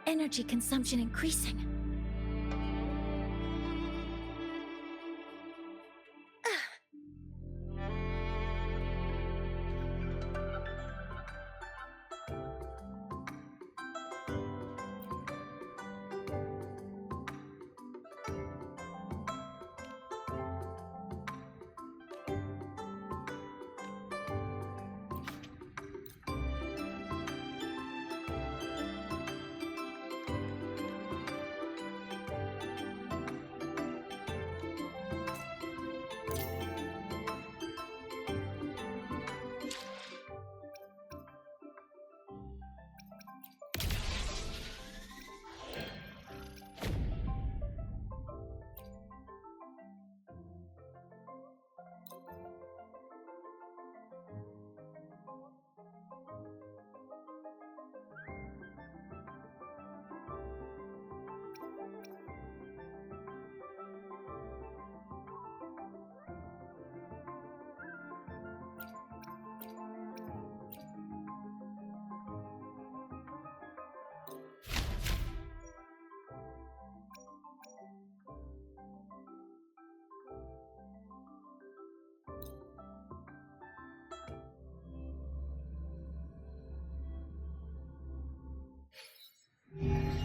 energy consumption increasing.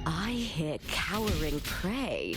I hit cowering prey.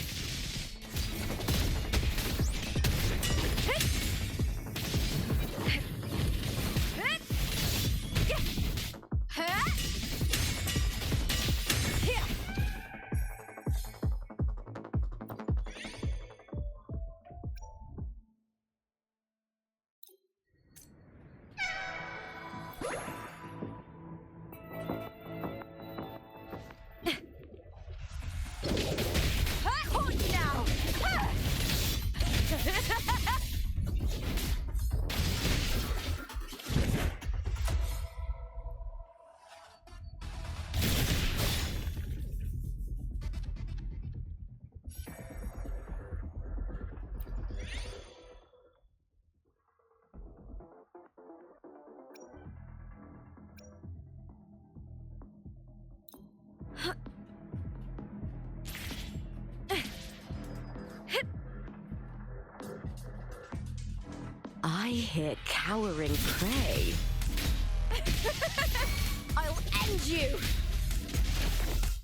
I hit cowering prey. I'll end you!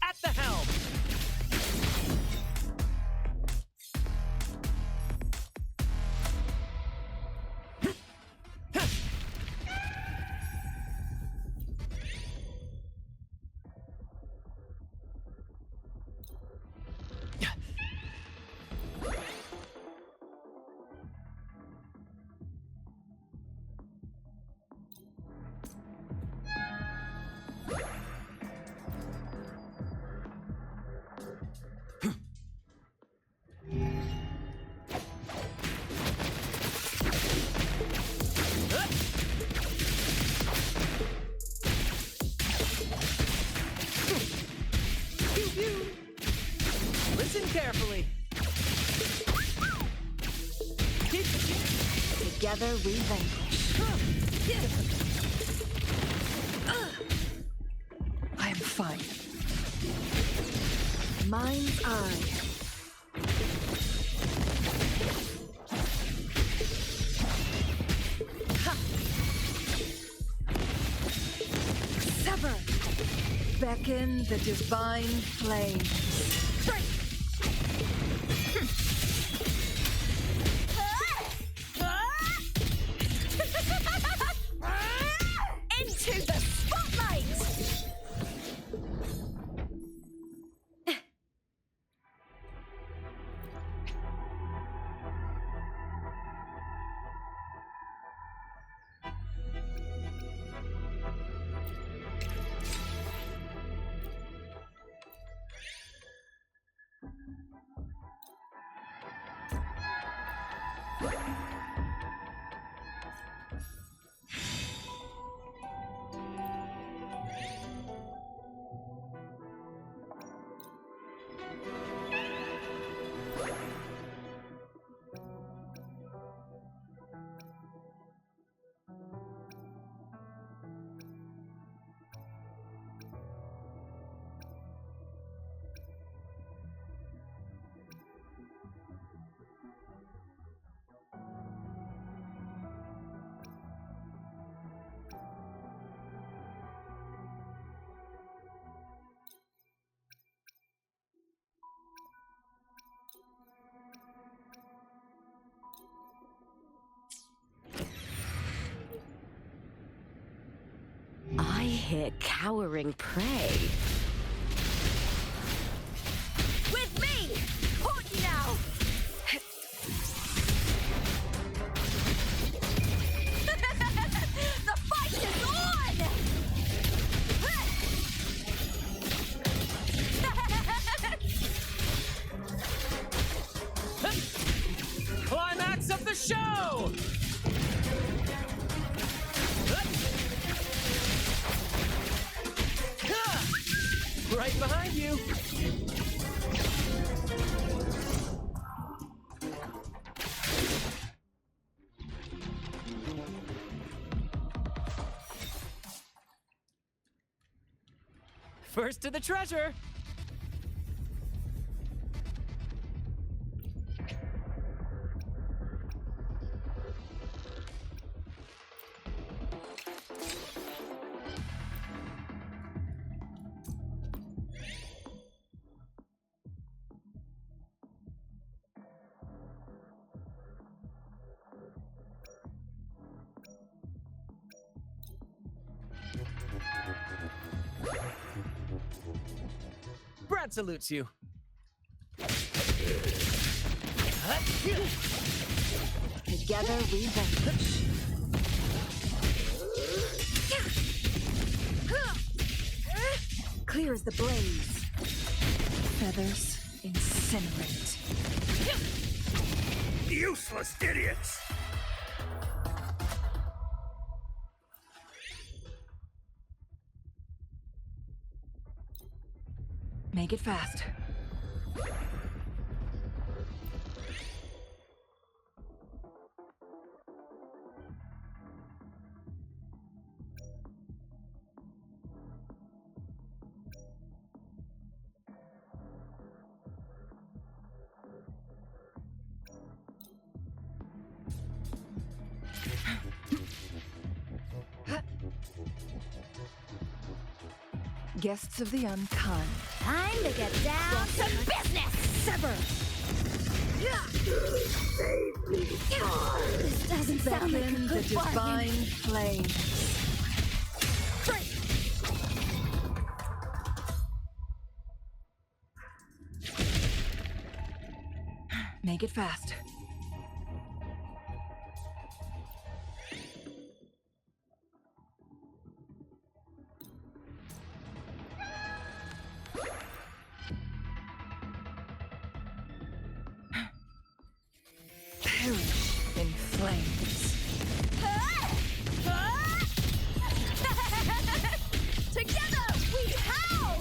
At the helm! Listen carefully. Together we vanquish. I am fine. Mind's eye. Sever! Beckon the divine flames. Into the spotlight! hit cowering prey. With me! Hold you now! The fight is on! Climax of the show! Right behind you. First to the treasure. Brad salutes you. Together we vanquish. Clear as the blaze. Feathers incinerate. Useless idiots! Make it fast. Guests of the unkind. Time to get down to business! Sever! This doesn't sound like a Beckon the good divine bargain. flames. Make it fast. Perish in flames. Together we howl!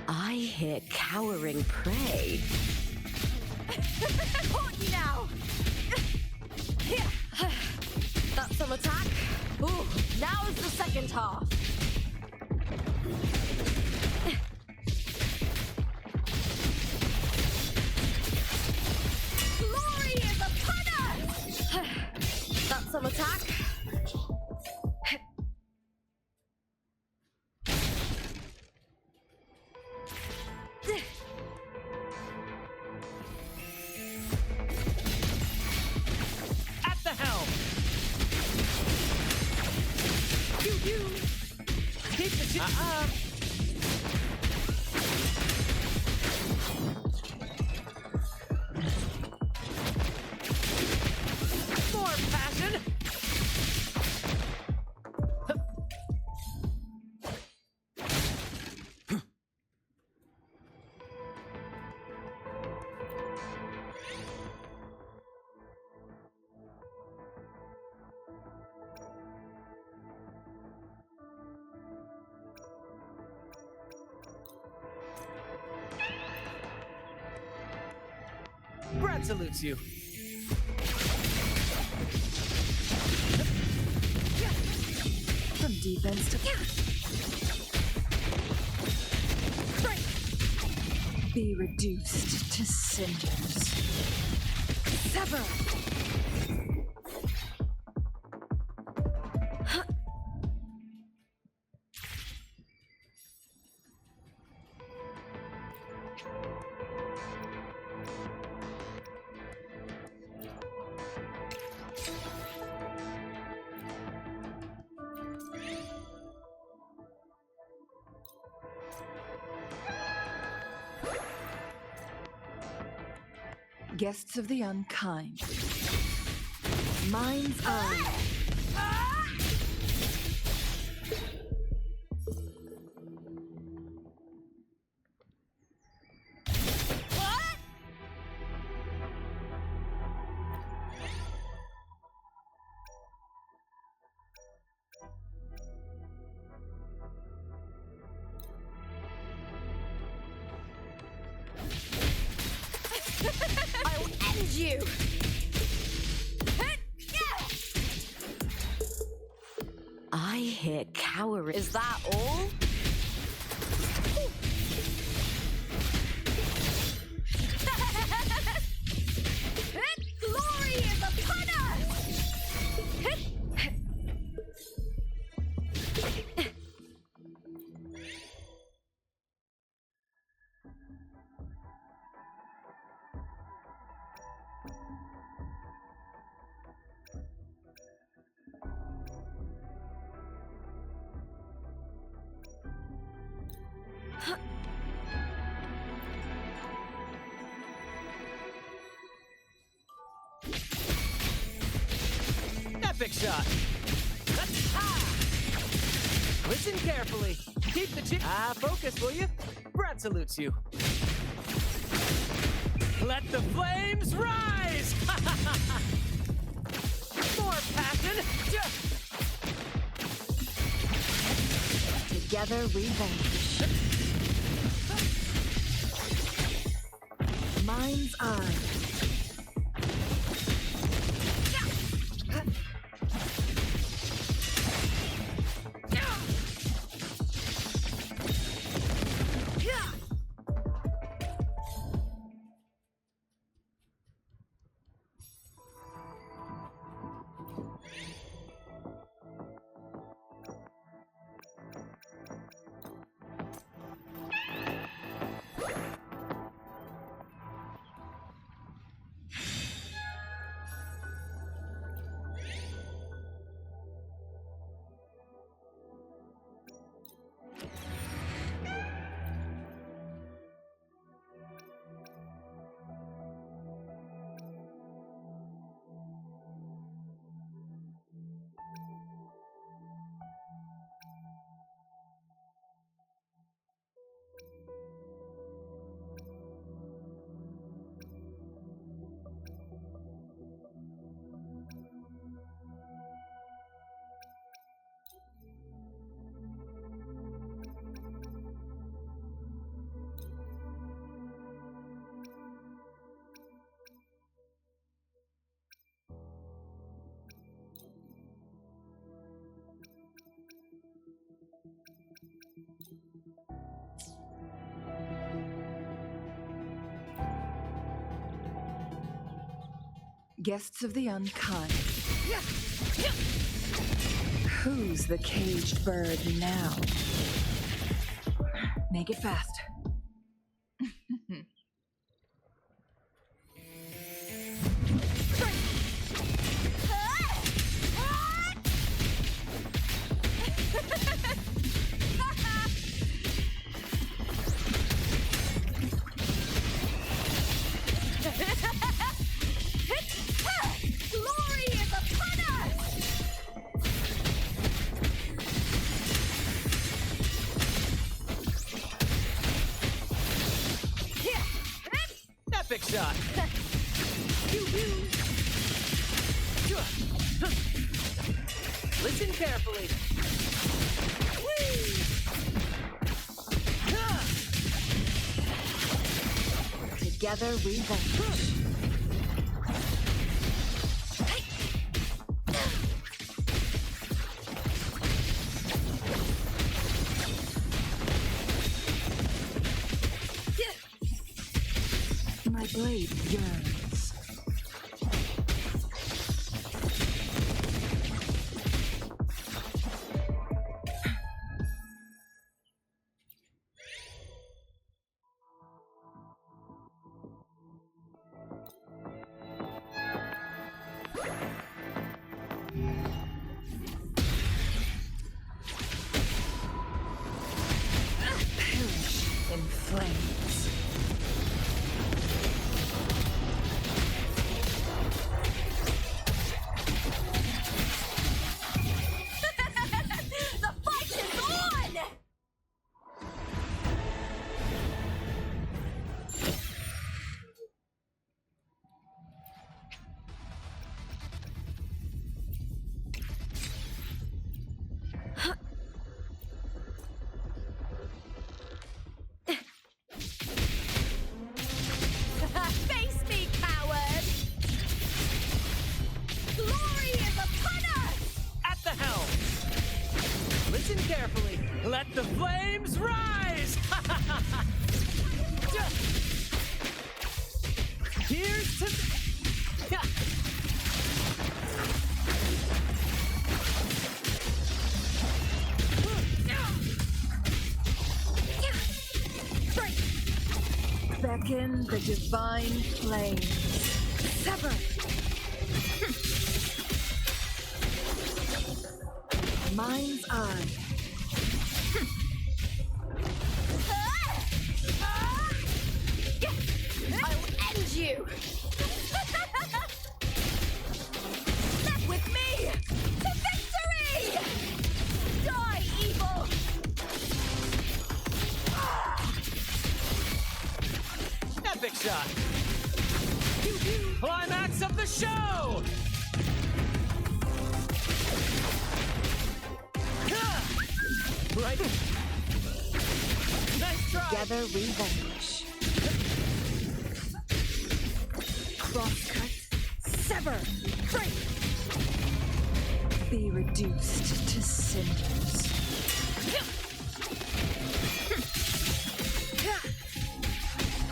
I hit cowering prey. Hold you now! That's some attack. Ooh, now is the second half. Glory is upon us! That's some attack. At the helm. Pew. Keep the shit. More passion. Brad salutes you. From defense to be reduced to cinders. Sever! Guests of the unkind. Mind's eye. I'll end you! I hear cowering. Is that all? Glory is upon us! Epic shot. Listen carefully. Keep the chin. Focus, will you? Brad salutes you. Let the flames rise! More passion! Together we vanquish. Mind's eye. Guests of the unkind. Who's the caged bird now? Make it fast. Epic shot. Listen carefully. Together we vanquish. My blade yearns. Perish in flames. the flames rise! Here's to... Beckon the divine flames. Sever! Mind's eye. I'll end you! With me! To victory! Die, evil! Epic shot! Climax of the show! Right? Nice try! Together we vanish. Crosscut. Sever! Break! Be reduced to cinders.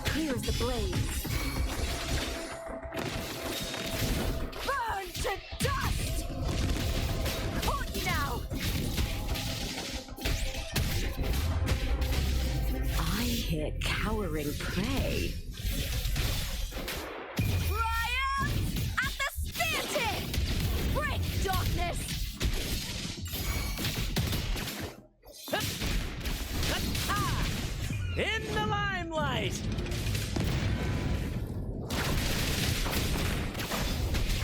Clear as the blaze. Burn to dust! Caught you now! I hear cowering prey. Triumph at the spear tip! Break darkness! In the limelight!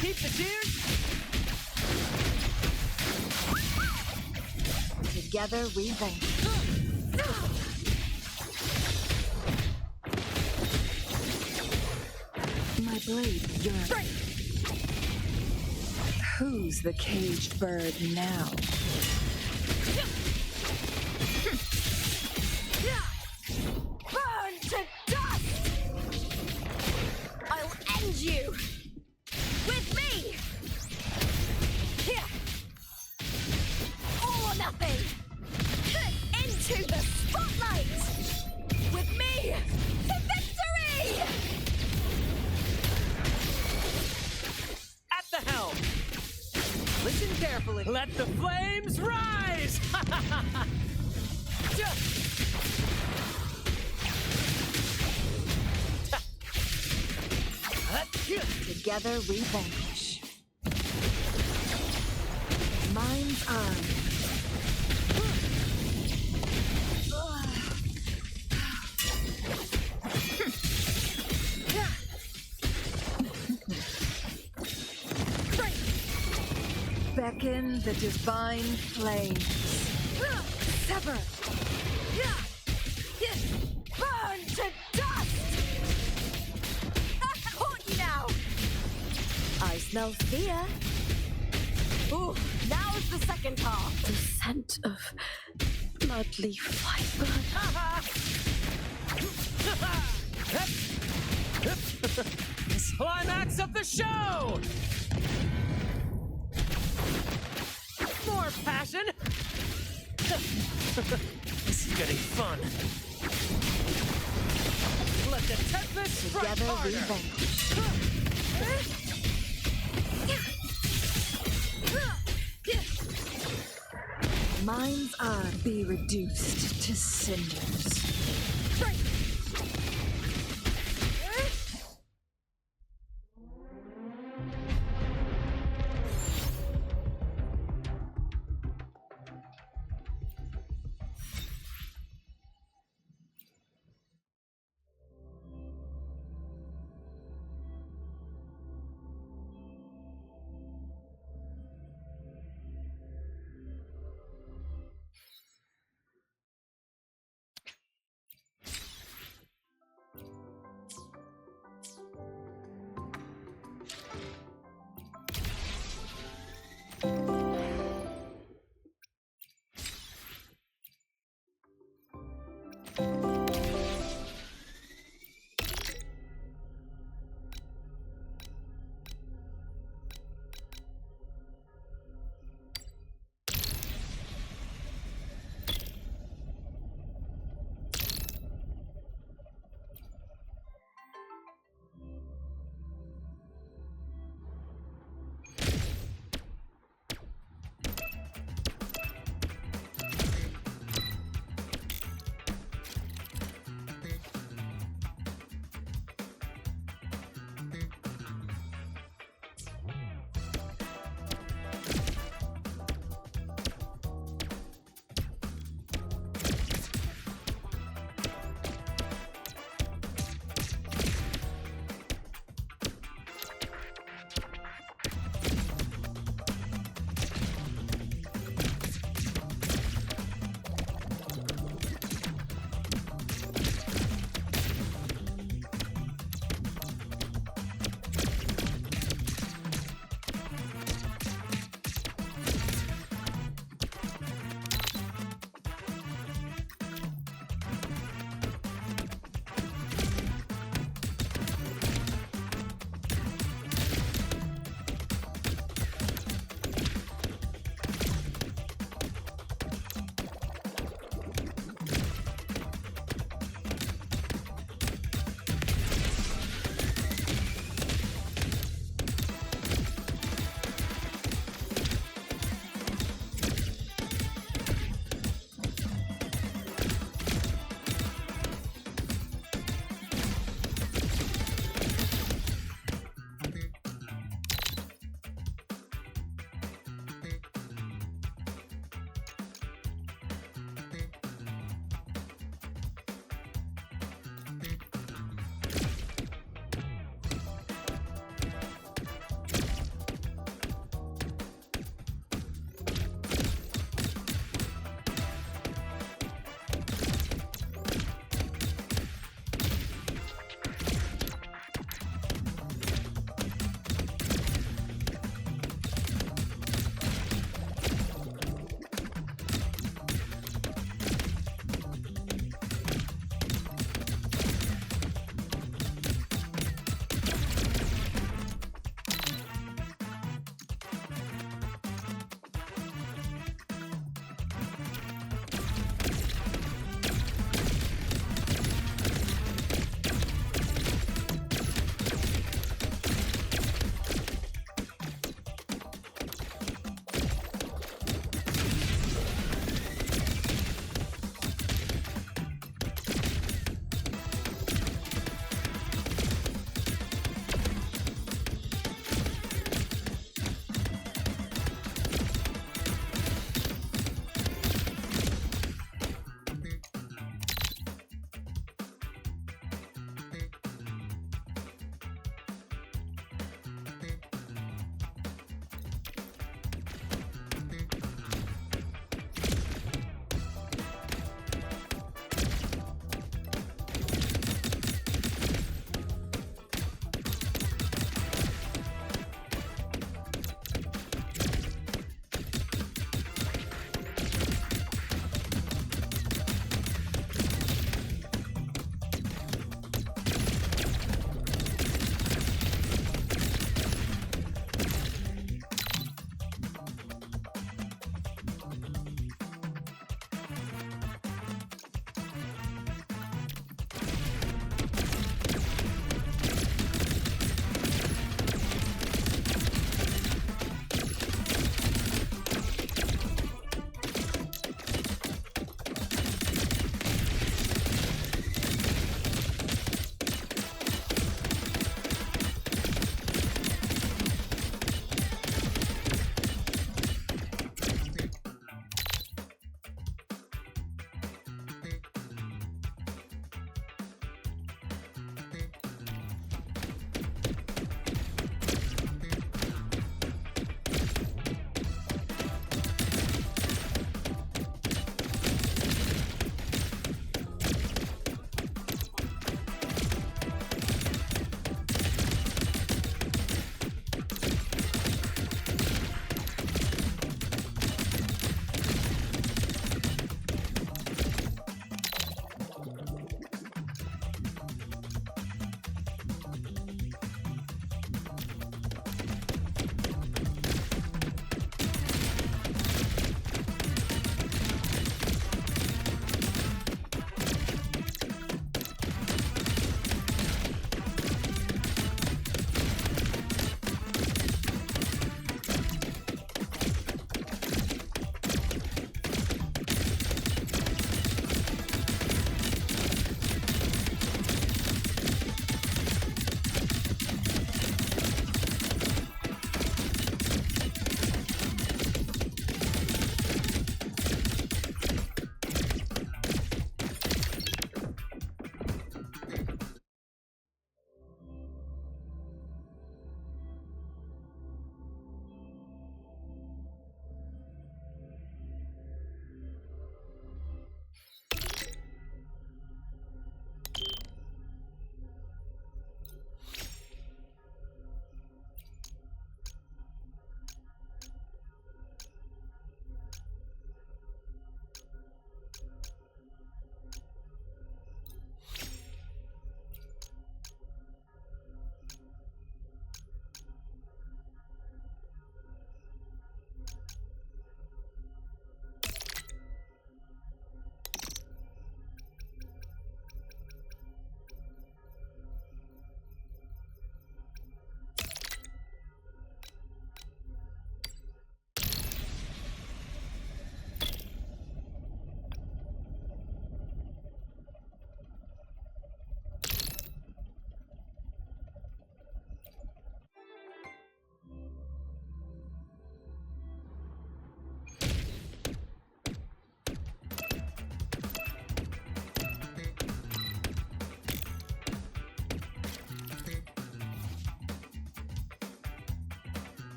Keep the cheers! Together we vanish. My blade yearns. Who's the caged bird now? Burn to dust! I'll end you! With me! Here! All or nothing! Into the spotlight! With me! To victory! At the helm! Listen carefully. Let the flames rise! Together we vanish. Mind's eye. Beckon the divine flames. Sever! Burn to dust! Caught you now! I smell fear. Ooh, now's the second half. The scent of bloodleaf fiber. Climax of the show! More passion! This is getting fun. Let the tempest strike Together we harder! vanish. Mind's eye be reduced to cinders.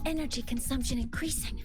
energy consumption increasing.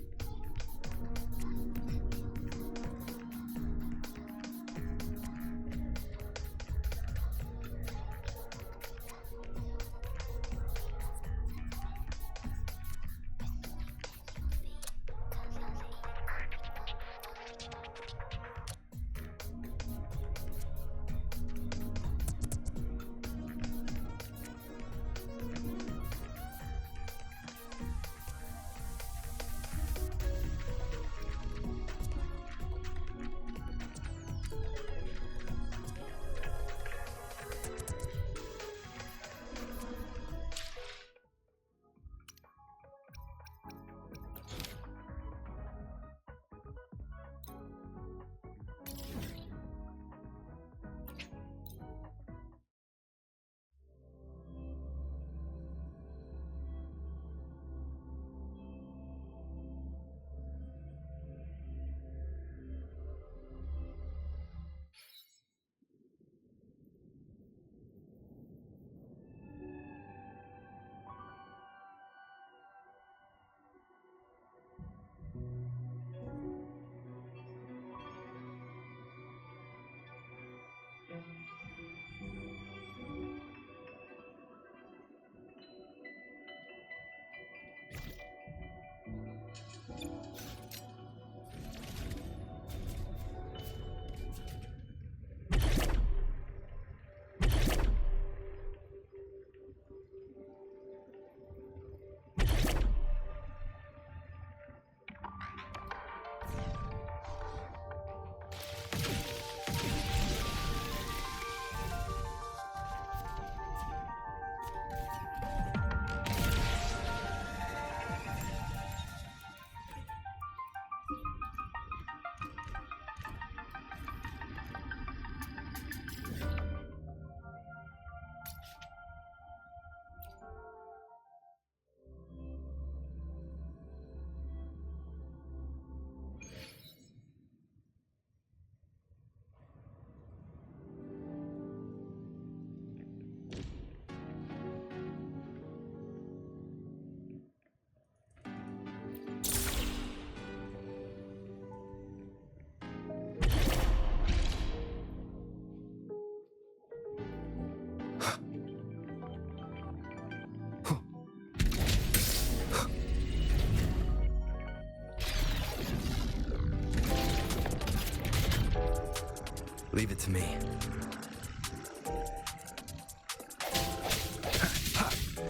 Leave it to me.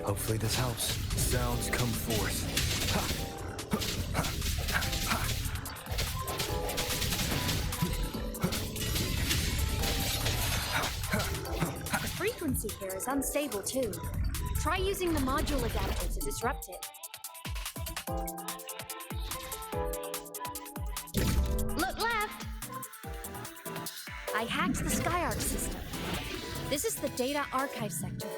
Hopefully this helps. Sounds come forth. The frequency here is unstable too. Try using the module adapter to disrupt it. Look left! I hacked the SkyArc system. This is the data archive sector.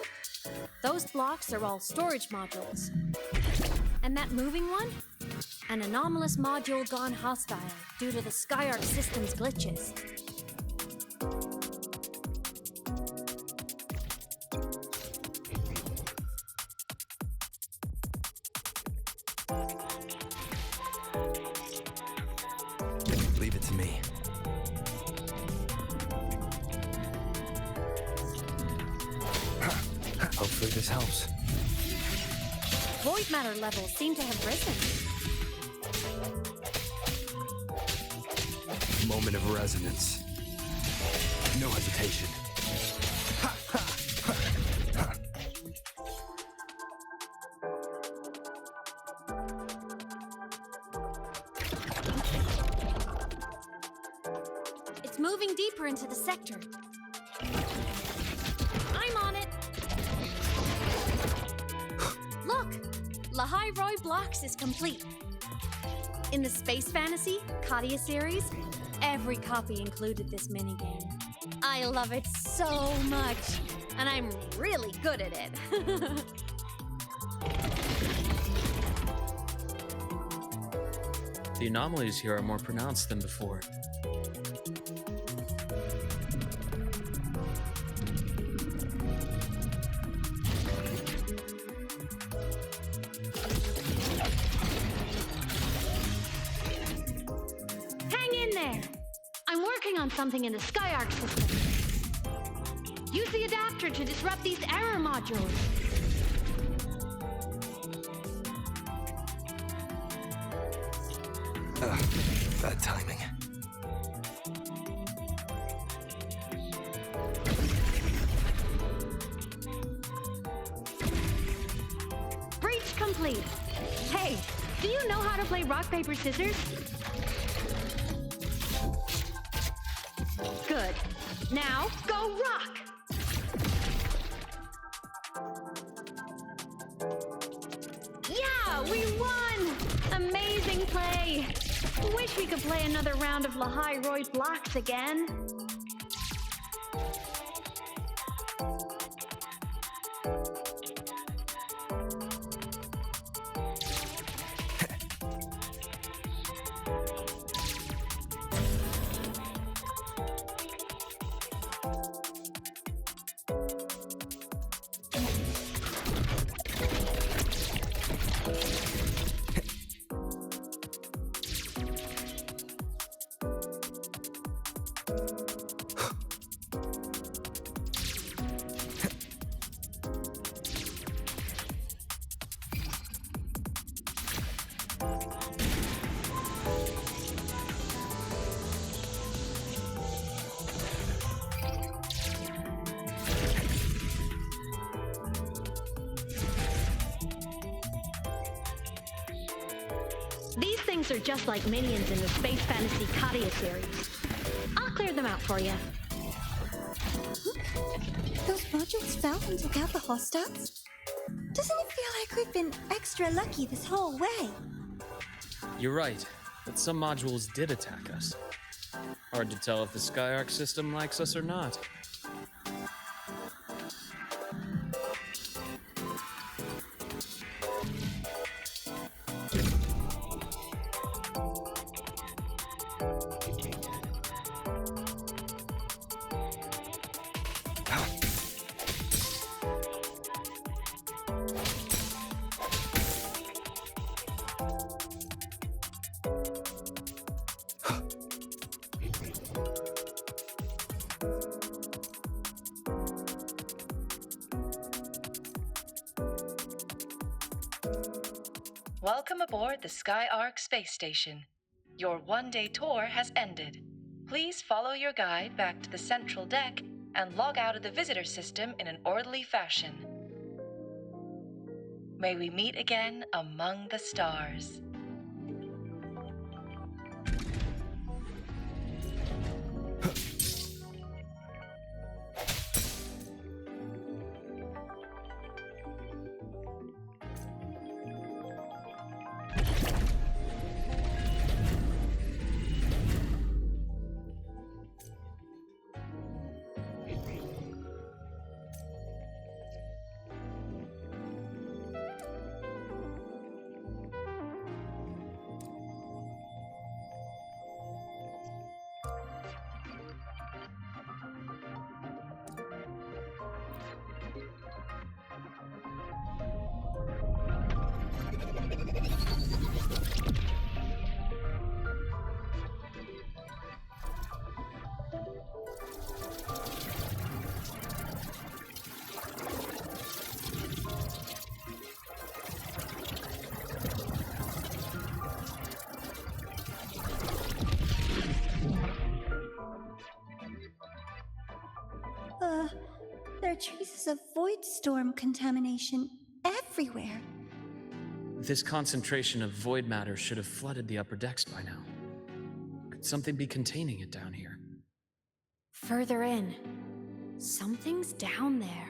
Those blocks are all storage modules. And that moving one? An anomalous module gone hostile due to the SkyArc system's glitches. Leave it to me. Hopefully this helps. Void matter levels seem to have risen. Moment of resonance. No hesitation. It's moving deeper into the sector. I'm on it. Look, Lahai Roy Blocks is complete. In the Space Fantasy Katia series, every copy included this minigame. I love it so much, and I'm really good at it. The anomalies here are more pronounced than before. Hang in there. I'm working on something in the Skyark system. Use the adapter to disrupt these error modules. Bad timing. Breach complete. Hey, do you know how to play rock, paper, scissors? Good. Now, go rock! Yeah, we won! Amazing play! Wish we could play another round of Lahai-Royd blocks again. These things are just like minions in the Space Fantasy Katia series. I'll clear them out for you. Those modules fell and took out the hostiles? Doesn't it feel like we've been extra lucky this whole way? You're right, but some modules did attack us. Hard to tell if the Skyark system likes us or not. Welcome aboard the Skyark space station. Your one-day tour has ended. Please follow your guide back to the central deck and log out of the visitor system in an orderly fashion. May we meet again among the stars. There are traces of void storm contamination everywhere. This concentration of void matter should have flooded the upper decks by now. Could something be containing it down here? Further in. Something's down there.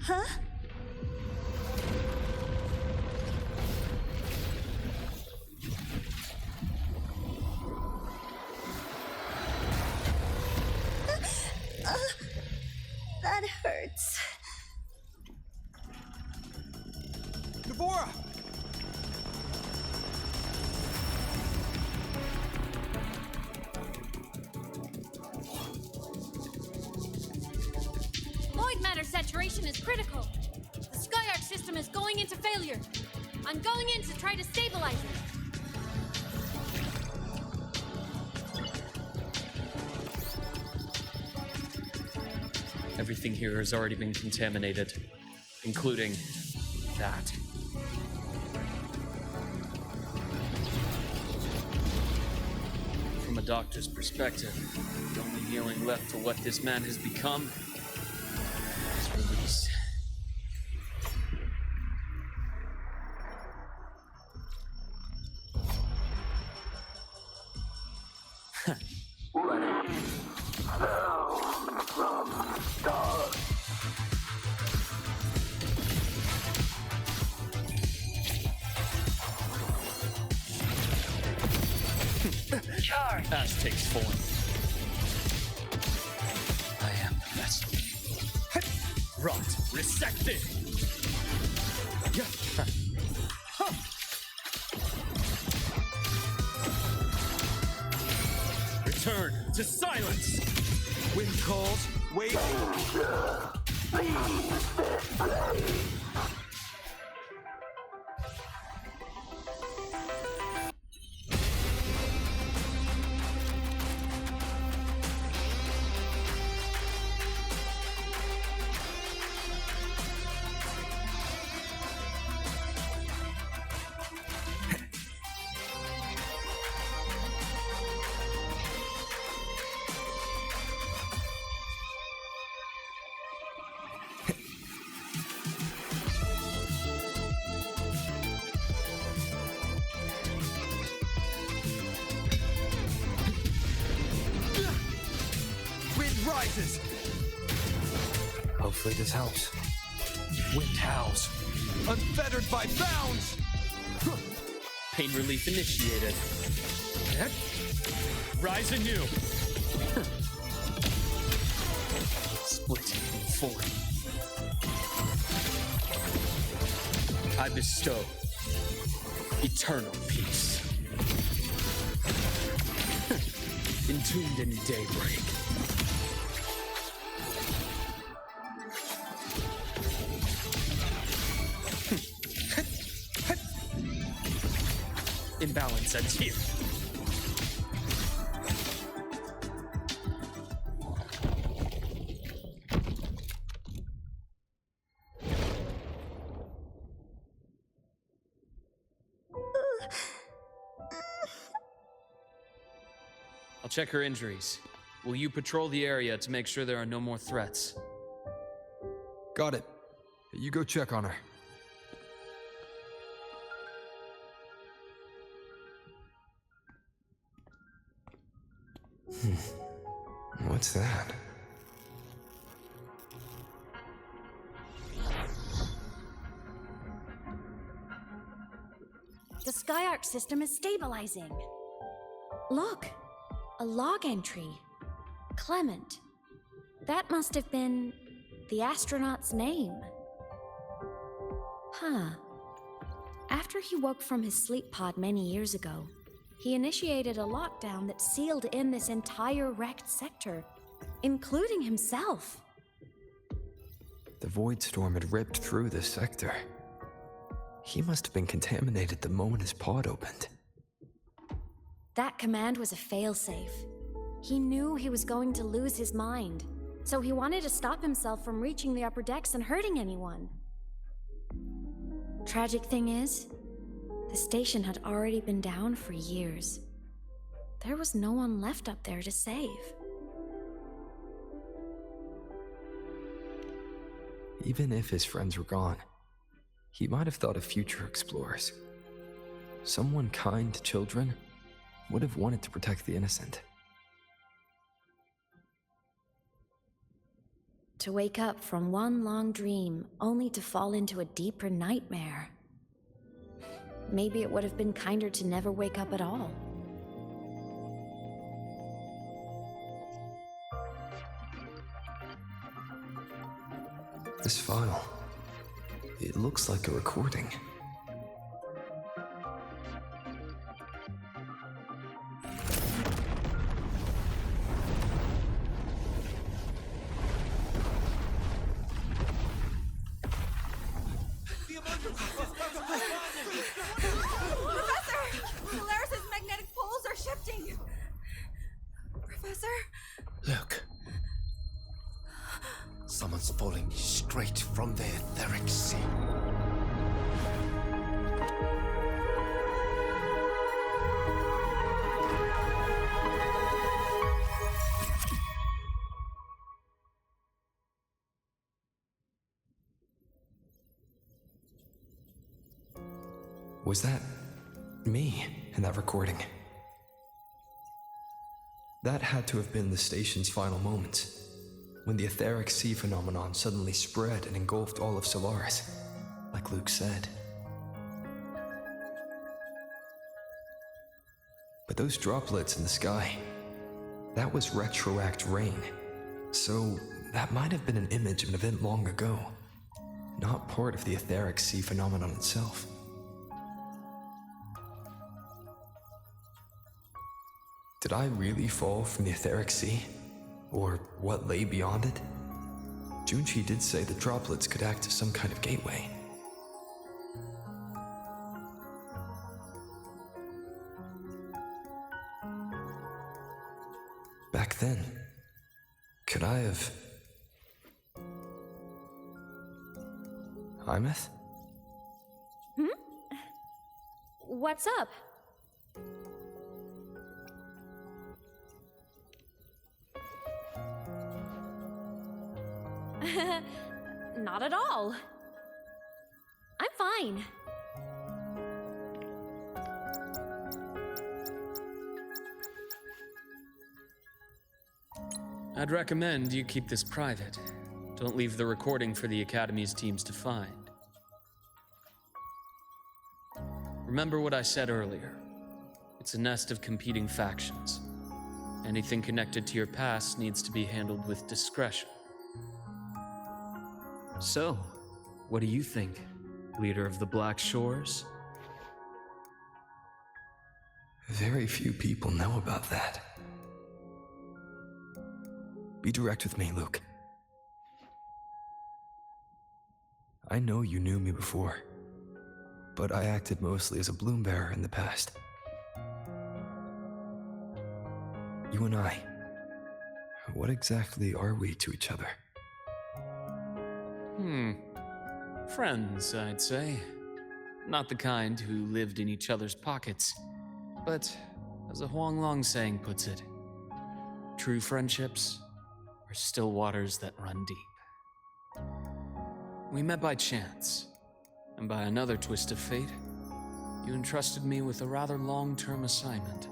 Huh? That hurts. Devora! Void matter saturation is critical. The Skyark system is going into failure. I'm going in to try to stabilize it. Everything here has already been contaminated, including that. From a doctor's perspective, the only healing left to what this man has become is release. Charge. Past takes form. I am the vessel. Rot resected. Return to silence. Wind calls, wave. Rises. Hopefully this helps. Wind howls. Unfettered by bounds. Pain relief initiated. Rise anew. Split in four. I bestow eternal peace. Entombed in daybreak. Imbalance ends here. I'll check her injuries. Will you patrol the area to make sure there are no more threats? Got it. You go check on her. What's that? The Skyark system is stabilizing. Look, a log entry. Clement. That must have been the astronaut's name. Huh. After he woke from his sleep pod many years ago, he initiated a lockdown that sealed in this entire wrecked sector, including himself. The void storm had ripped through this sector. He must have been contaminated the moment his pod opened. That command was a failsafe. He knew he was going to lose his mind, so he wanted to stop himself from reaching the upper decks and hurting anyone. Tragic thing is, the station had already been down for years. There was no one left up there to save. Even if his friends were gone, he might have thought of future explorers. Someone kind to children would have wanted to protect the innocent. To wake up from one long dream, only to fall into a deeper nightmare. Maybe it would have been kinder to never wake up at all. This file, it looks like a recording. Look. Someone's falling straight from the Etheric Sea. Was that me in that recording? That had to have been the station's final moments, when the Etheric Sea phenomenon suddenly spread and engulfed all of Solaris, like Luuk said. But those droplets in the sky, that was retroact rain, so that might have been an image of an event long ago, not part of the Etheric Sea phenomenon itself. Did I really fall from the Etheric Sea? Or what lay beyond it? Junchi did say the droplets could act as some kind of gateway. Back then, could I have... Aemeath? What's up? Not at all. I'm fine. I'd recommend you keep this private. Don't leave the recording for the Academy's teams to find. Remember what I said earlier. It's a nest of competing factions. Anything connected to your past needs to be handled with discretion. So, what do you think, leader of the Black Shores? Very few people know about that. Be direct with me, Luuk. I know you knew me before, but I acted mostly as a bloom bearer in the past. You and I, what exactly are we to each other? Friends, I'd say. Not the kind who lived in each other's pockets, but as a Huanglong saying puts it, true friendships are still waters that run deep. We met by chance, and by another twist of fate, you entrusted me with a rather long-term assignment.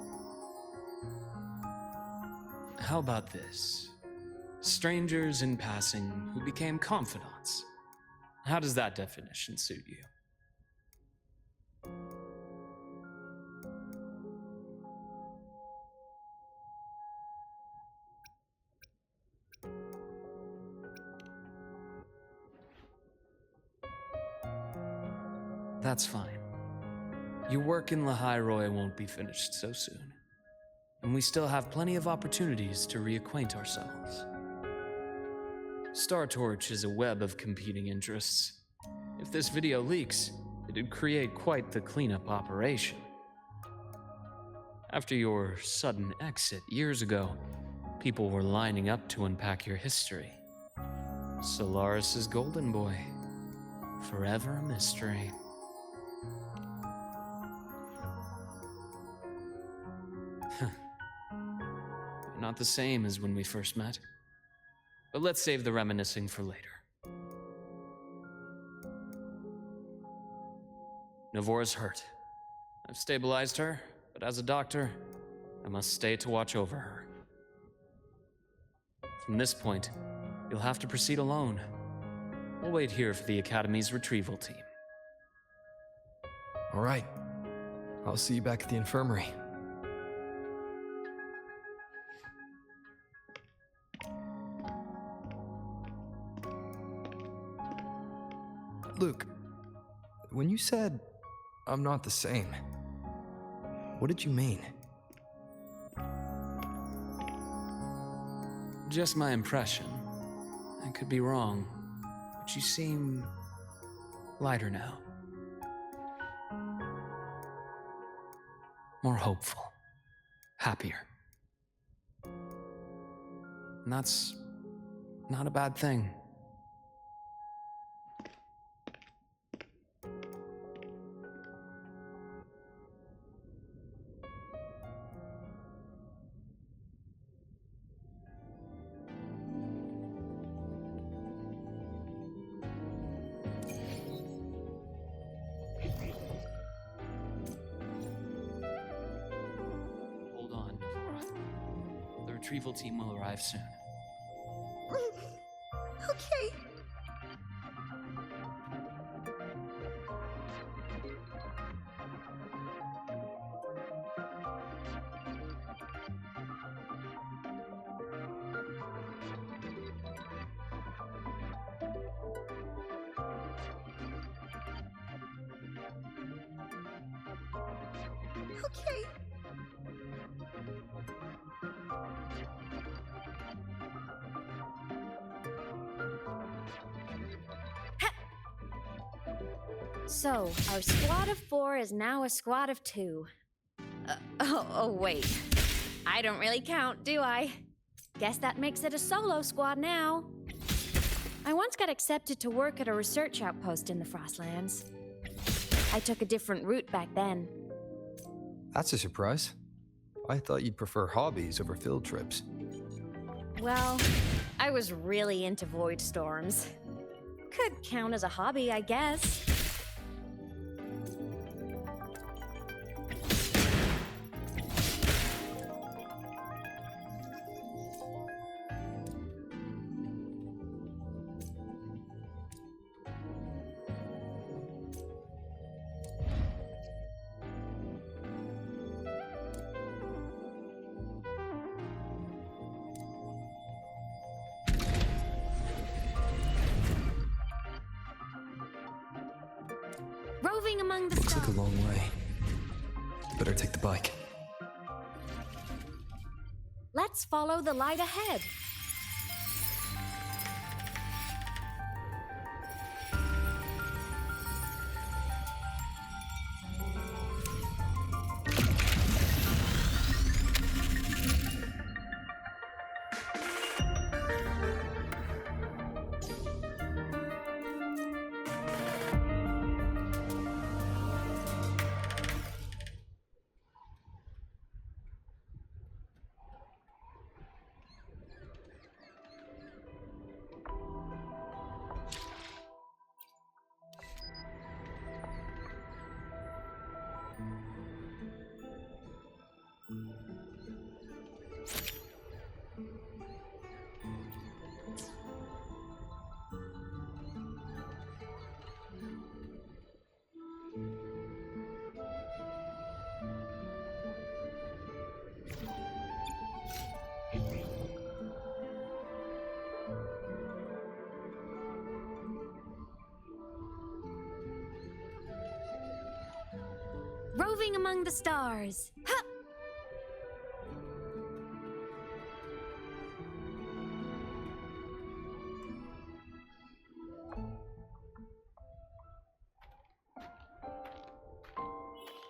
How about this? Strangers in passing who became confidants. How does that definition suit you? That's fine. Your work in Lahairoi won't be finished so soon, and we still have plenty of opportunities to reacquaint ourselves. Star Torch is a web of competing interests. If this video leaks, it'd create quite the cleanup operation. After your sudden exit years ago, people were lining up to unpack your history. Solaris's golden boy, forever a mystery. Not the same as when we first met. But let's save the reminiscing for later. Navora's hurt. I've stabilized her, but as a doctor, I must stay to watch over her. From this point, you'll have to proceed alone. We'll wait here for the Academy's retrieval team. All right. I'll see you back at the infirmary. Luuk, when you said, I'm not the same, what did you mean? Just my impression. I could be wrong, but you seem lighter now. More hopeful. Happier. And that's not a bad thing. The retrieval team will arrive soon. Okay. Okay. So, our squad of 4 is now a squad of 2. Wait. I don't really count, do I? Guess that makes it a solo squad now. I once got accepted to work at a research outpost in the Frostlands. I took a different route back then. That's a surprise. I thought you'd prefer hobbies over field trips. Well, I was really into void storms. Could count as a hobby, I guess. Roving among the Looks stars. like a long way. Better take the bike. Let's follow the light ahead. Roving among the stars. Ha!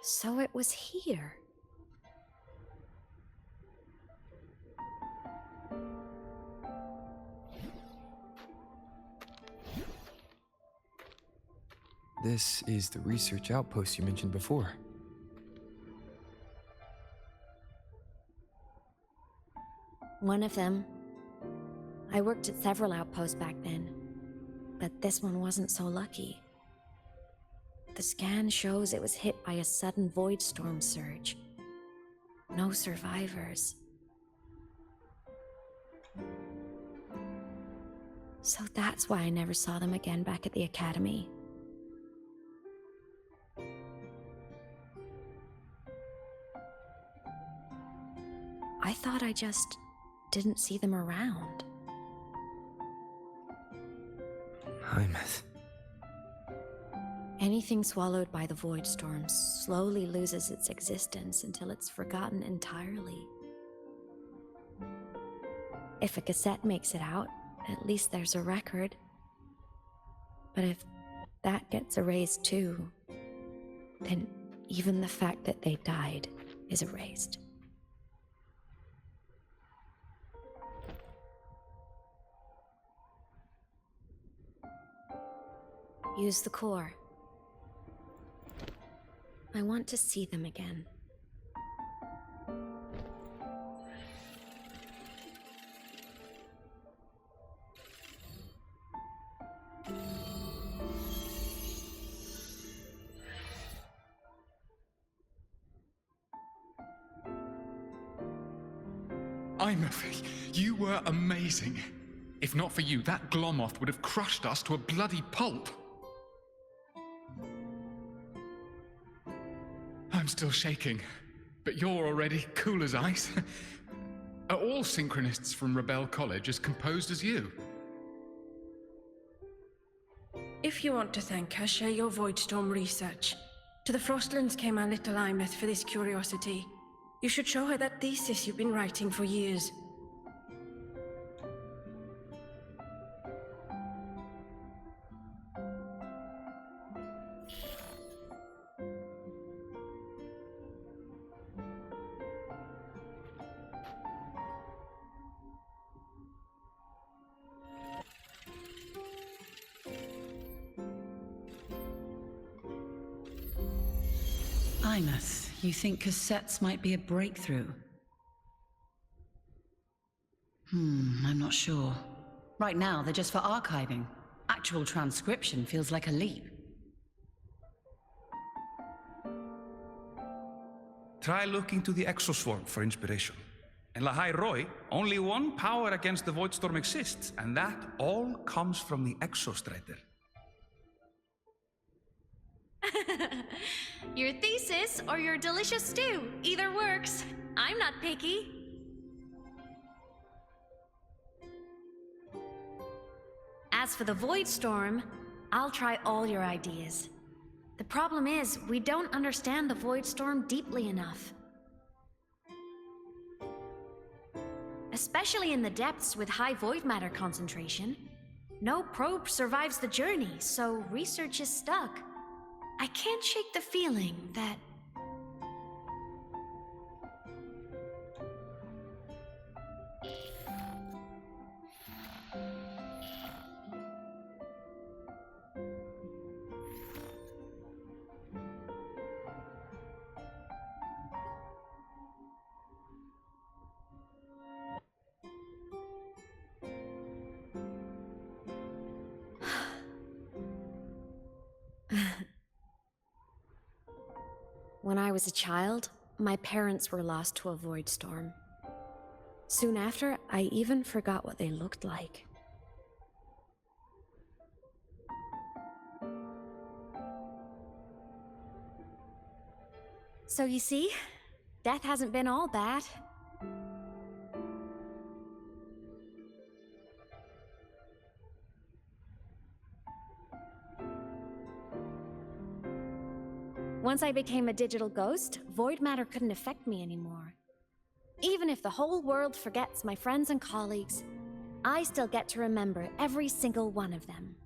So it was here. This is the research outpost you mentioned before. One of them. I worked at several outposts back then, but this one wasn't so lucky. The scan shows it was hit by a sudden void storm surge. No survivors. So that's why I never saw them again back at the academy. I thought I just didn't see them around. Aemeath. Anything swallowed by the void storm slowly loses its existence until it's forgotten entirely. If a cassette makes it out, at least there's a record. But if that gets erased too, then even the fact that they died is erased. Use the core. I want to see them again. Aemeath, you were amazing. If not for you, that Glomoth would have crushed us to a bloody pulp. I'm still shaking, but you're already cool as ice. Are all synchronists from Rebel College as composed as you? If you want to thank her, share your Voidstorm research. To the Frostlands came our little Aemeath for this curiosity. You should show her that thesis you've been writing for years. Aemeath, you think cassettes might be a breakthrough? I'm not sure. Right now, they're just for archiving. Actual transcription feels like a leap. Try looking to the Exoswarm for inspiration. In Lahai Roi, only one power against the Voidstorm exists, and that all comes from the Exostrider. Your thesis or your delicious stew, either works. I'm not picky. As for the Voidstorm, I'll try all your ideas. The problem is, we don't understand the Voidstorm deeply enough. Especially in the depths with high void matter concentration. No probe survives the journey, so research is stuck. I can't shake the feeling that... When I was a child, my parents were lost to a void storm. Soon after, I even forgot what they looked like. So you see, death hasn't been all bad. Once I became a digital ghost, void matter couldn't affect me anymore. Even if the whole world forgets my friends and colleagues, I still get to remember every single one of them.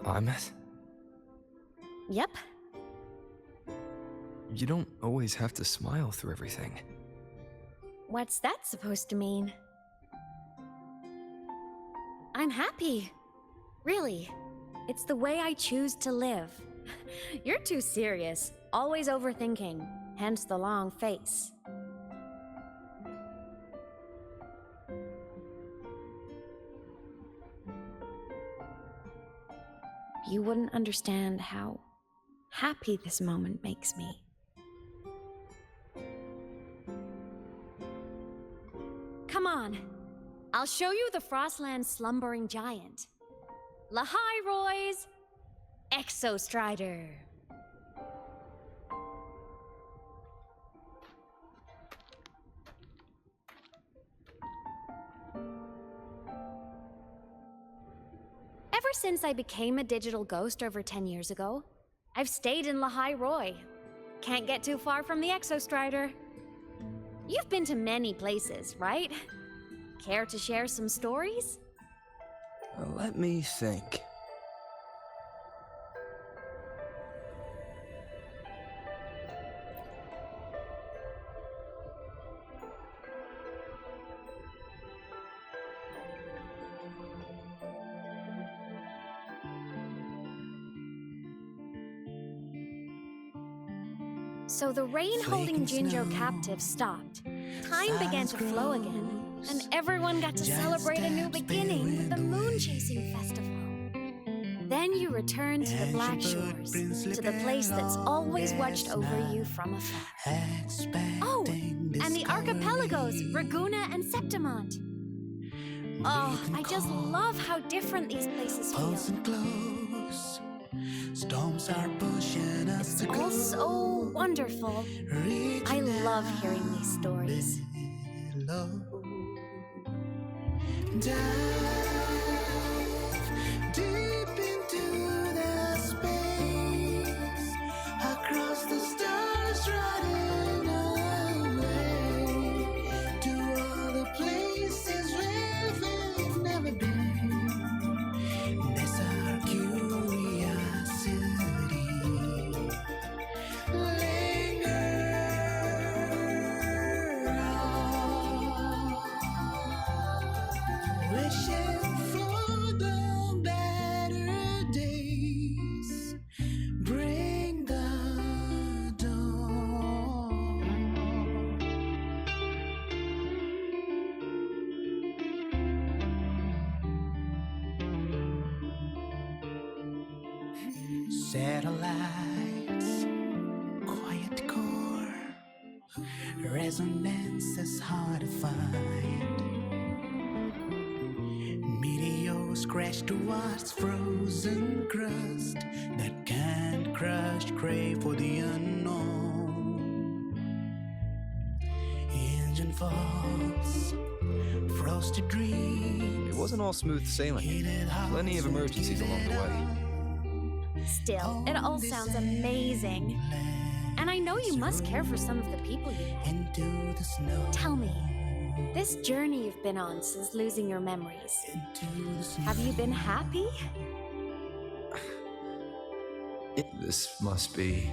Aemeath? Yep. You don't always have to smile through everything. What's that supposed to mean? I'm happy. Really. It's the way I choose to live. You're too serious, always overthinking, hence the long face. You wouldn't understand how happy this moment makes me. Come on, I'll show you the Frostland's slumbering giant. Lahai Roy's Exostrider. Ever since I became a digital ghost over 10 years ago, I've stayed in Lahai Roy. Can't get too far from the Exostrider. You've been to many places, right? Care to share some stories? Let me think. So the rain holding Jinjo captive stopped. Time began to flow again, and everyone got to celebrate a new beginning with the Moon Chasing Festival. Then you returned to the Black Shores, to the place that's always watched over you from afar. Oh, and the archipelagos, Raguna and Septimont. Oh, I just love how different these places feel. Storms are pushing us It's all so wonderful. I love hearing these stories. Dive deep into the space, across the stars, running away to all the places where we've never been. That's our curiosity. Wishing for the better days, bring the dawn. Satellites, quiet core, resonance is hard to find. Meteors crash towards frozen crust that can't crush, crave for the unknown. Engine falls, frosted dreams. It wasn't all smooth sailing. Plenty of emergencies along the way. Still, it all sounds amazing. And I know you must care for some of the people you know. Tell me, this journey you've been on since losing your memories, have you been happy? This must be...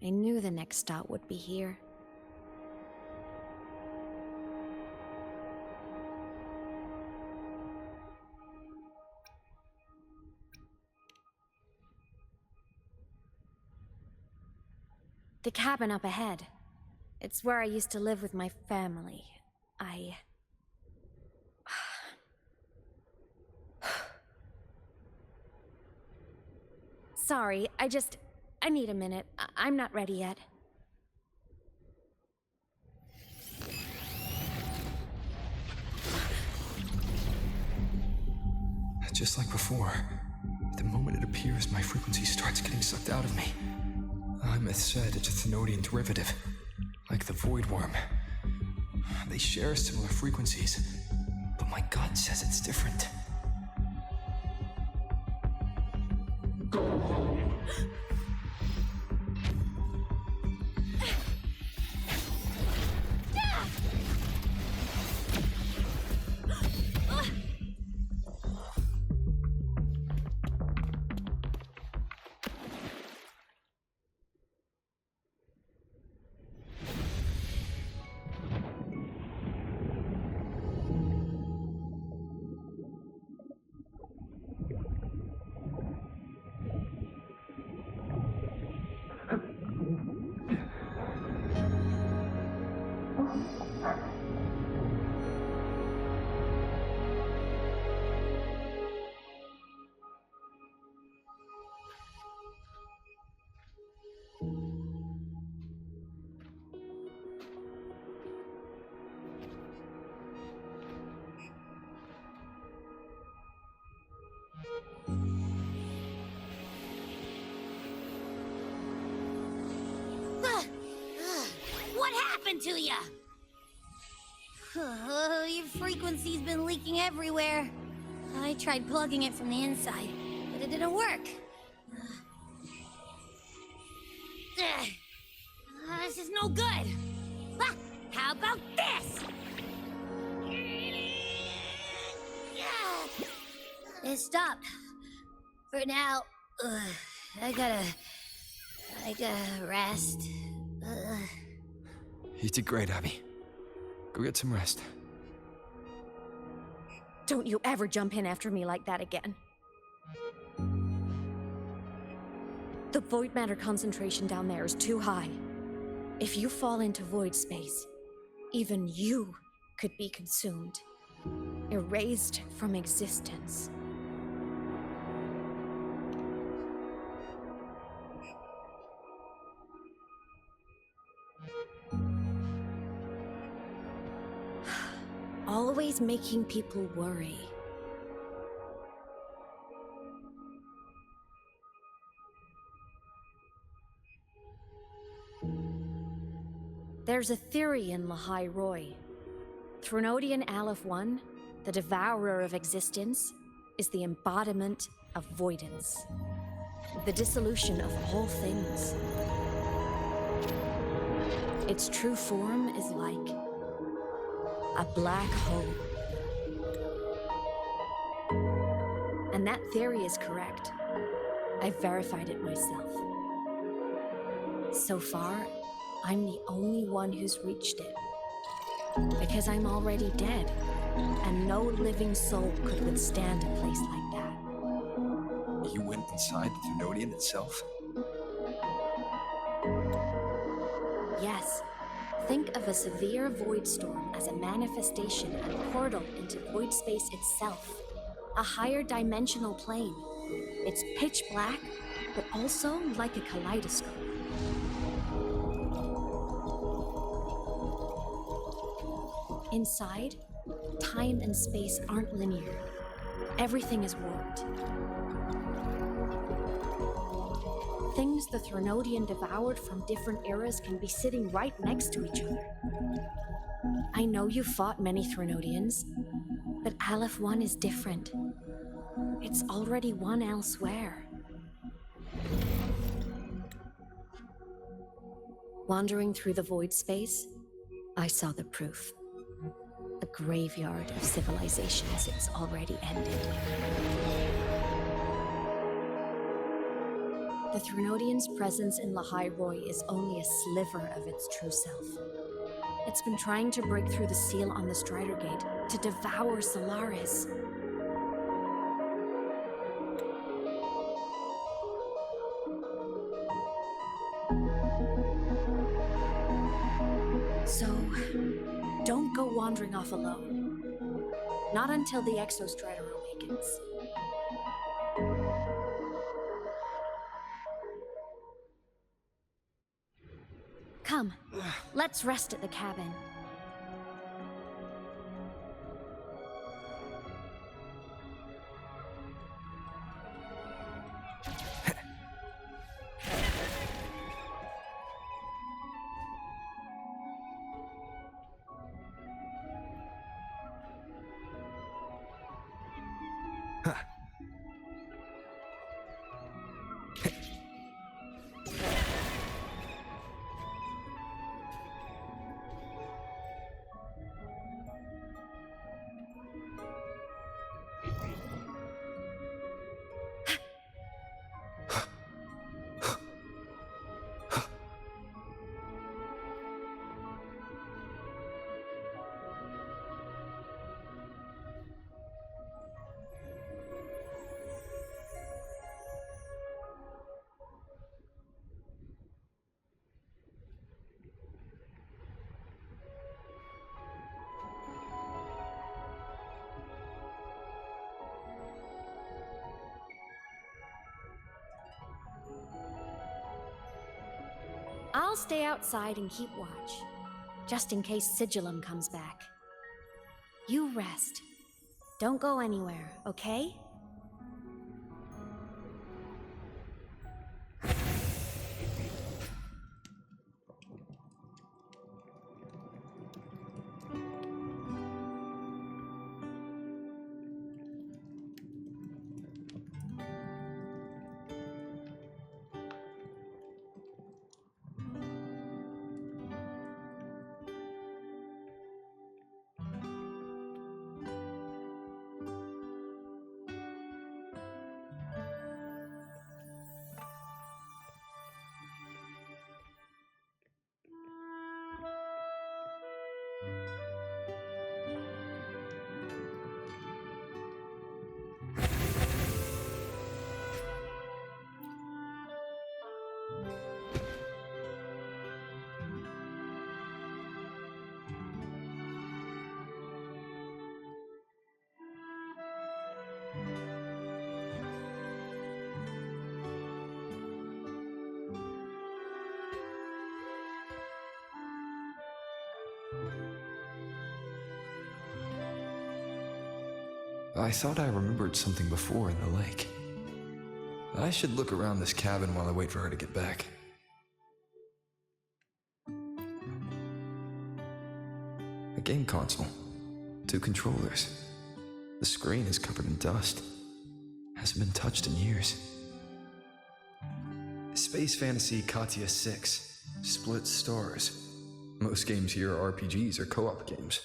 I knew the next stop would be here. The cabin up ahead. It's where I used to live with my family. Sorry, I need a minute. I'm not ready yet. Just like before, the moment it appears, my frequency starts getting sucked out of me. Aemeath said it's a Thenodian derivative, like the Void Worm. They share similar frequencies, but my gut says it's different. to ya? Your frequency's been leaking everywhere. I tried plugging it from the inside, but it didn't work. This is no good. Ah, how about this? It stopped. For now, I gotta rest. You did great, Abby. Go get some rest. Don't you ever jump in after me like that again. The void matter concentration down there is too high. If you fall into void space, even you could be consumed, erased from existence. Always making people worry. There's a theory in Lahai Roy. Thronodian Aleph 1, the devourer of existence, is the embodiment of voidance. The dissolution of all things. Its true form is like a black hole. And that theory is correct. I've verified it myself. So far, I'm the only one who's reached it. Because I'm already dead, and no living soul could withstand a place like that. You went inside the Thronodian itself? Yes. Think of a severe void storm as a manifestation and portal into void space itself. A higher dimensional plane. It's pitch black, but also like a kaleidoscope. Inside, time and space aren't linear. Everything is warped. Things the Thronodian devoured from different eras can be sitting right next to each other. I know you fought many Thronodians, but Aleph 1 is different. It's already won elsewhere. Wandering through the void space, I saw the proof. A graveyard of civilizations it's already ended. The Thronodian's presence in Lahai Roy is only a sliver of its true self. It's been trying to break through the seal on the Strider Gate to devour Solaris. So, don't go wandering off alone. Not until the Exostrider awakens. Come, let's rest at the cabin. I'll stay outside and keep watch, just in case Sigillum comes back. You rest. Don't go anywhere, okay? I thought I remembered something before in the lake. I should look around this cabin while I wait for her to get back. A game console. 2 controllers. The screen is covered in dust. Hasn't been touched in years. Space Fantasy Katya 6. Split stars. Most games here are RPGs or co-op games.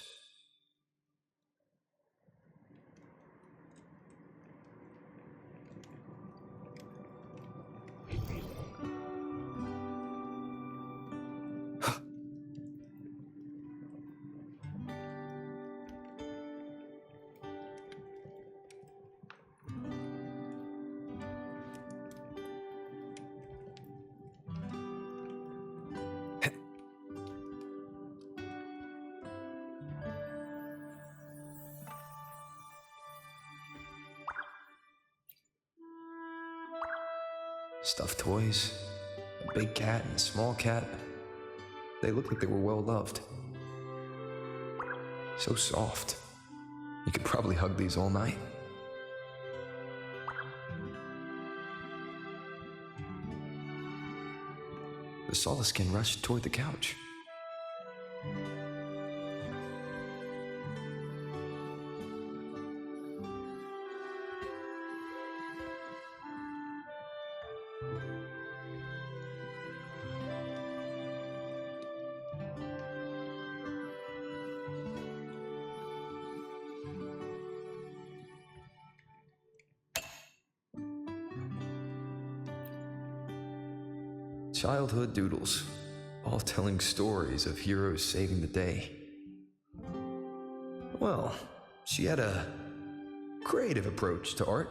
Stuffed toys, a big cat and a small cat. They look like they were well loved. So soft. You could probably hug these all night. The Solaskin rushed toward the couch. Childhood doodles, all telling stories of heroes saving the day. Well, she had a creative approach to art.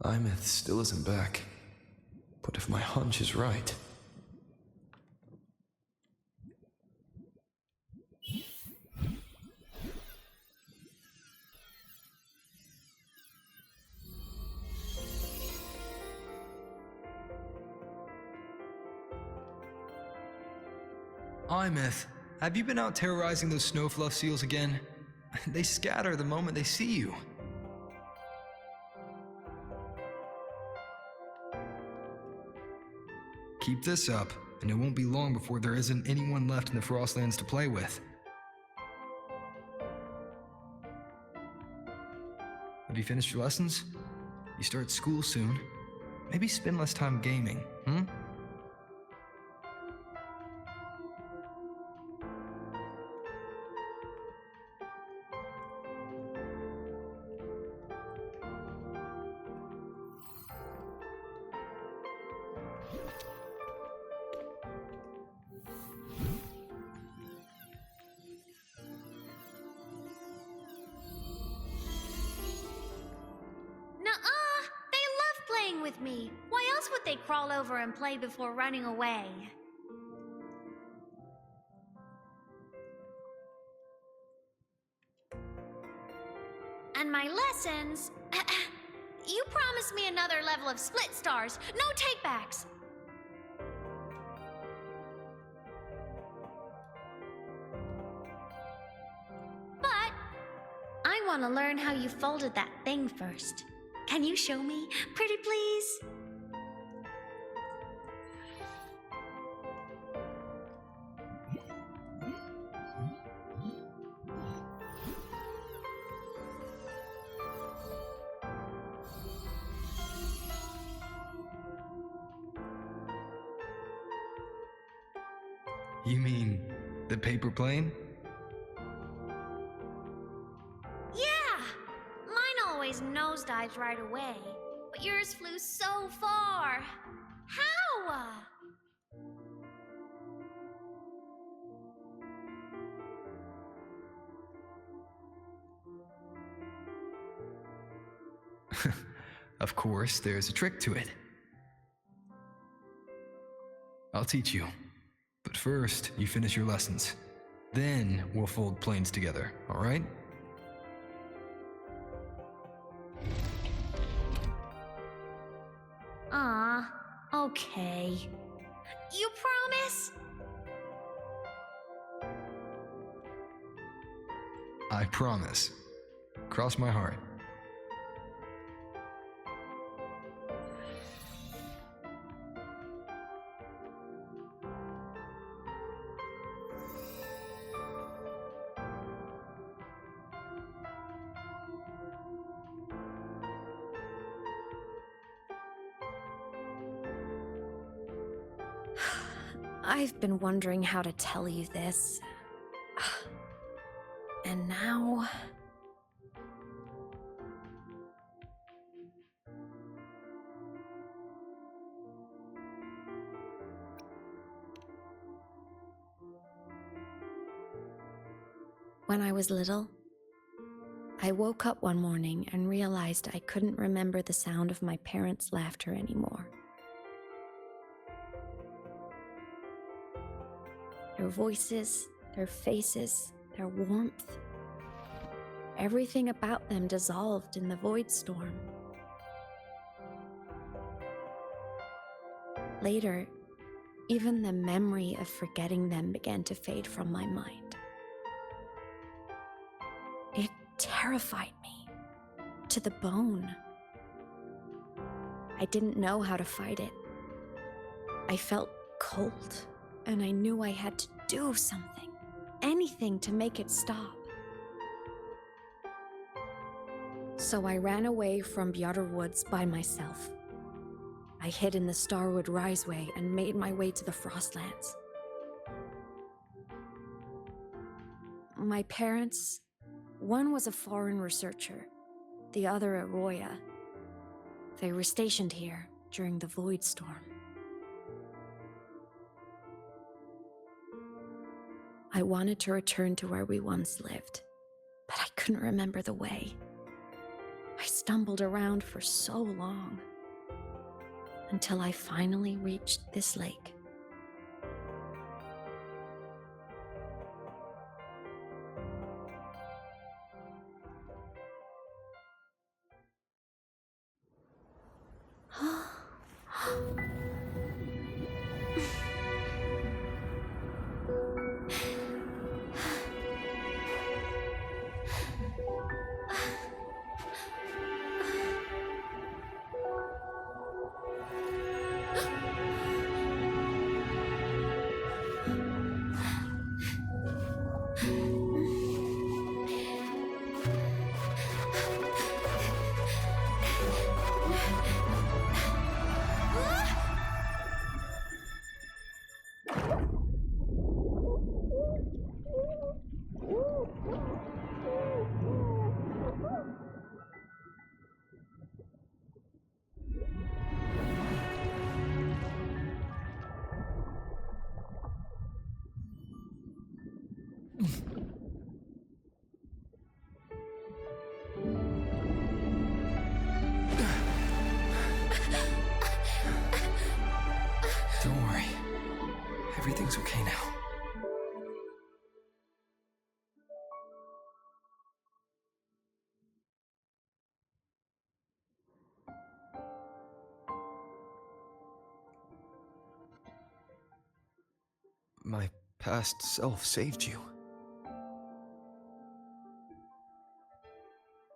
Aemeath still isn't back, but if my hunch is right... Aemeath, have you been out terrorizing those snowfluff seals again? They scatter the moment they see you. Keep this up, and it won't be long before there isn't anyone left in the Frostlands to play with. Have you finished your lessons? You start school soon. Maybe spend less time gaming, hmm? With me. Why else would they crawl over and play before running away? And my lessons... You promised me another level of split stars. No takebacks. But I want to learn how you folded that thing first. Can you show me, pretty please? You mean the paper plane? Nosedives right away, but yours flew so far. How? Of course, there's a trick to it. I'll teach you. But first, you finish your lessons. Then we'll fold planes together, alright? Okay. You promise? I promise. Cross my heart. I've been wondering how to tell you this. And now... When I was little, I woke up one morning and realized I couldn't remember the sound of my parents' laughter anymore. Their voices, their faces, their warmth. Everything about them dissolved in the void storm. Later, even the memory of forgetting them began to fade from my mind. It terrified me to the bone. I didn't know how to fight it. I felt cold, and I knew I had to do something, anything to make it stop. So I ran away from Bjotr Woods by myself. I hid in the Starwood Riseway and made my way to the Frostlands. My parents, one was a foreign researcher, the other a Roya. They were stationed here during the Void Storm. I wanted to return to where we once lived, but I couldn't remember the way. I stumbled around for so long, until I finally reached this lake. Don't worry. Everything's okay now. My past self saved you.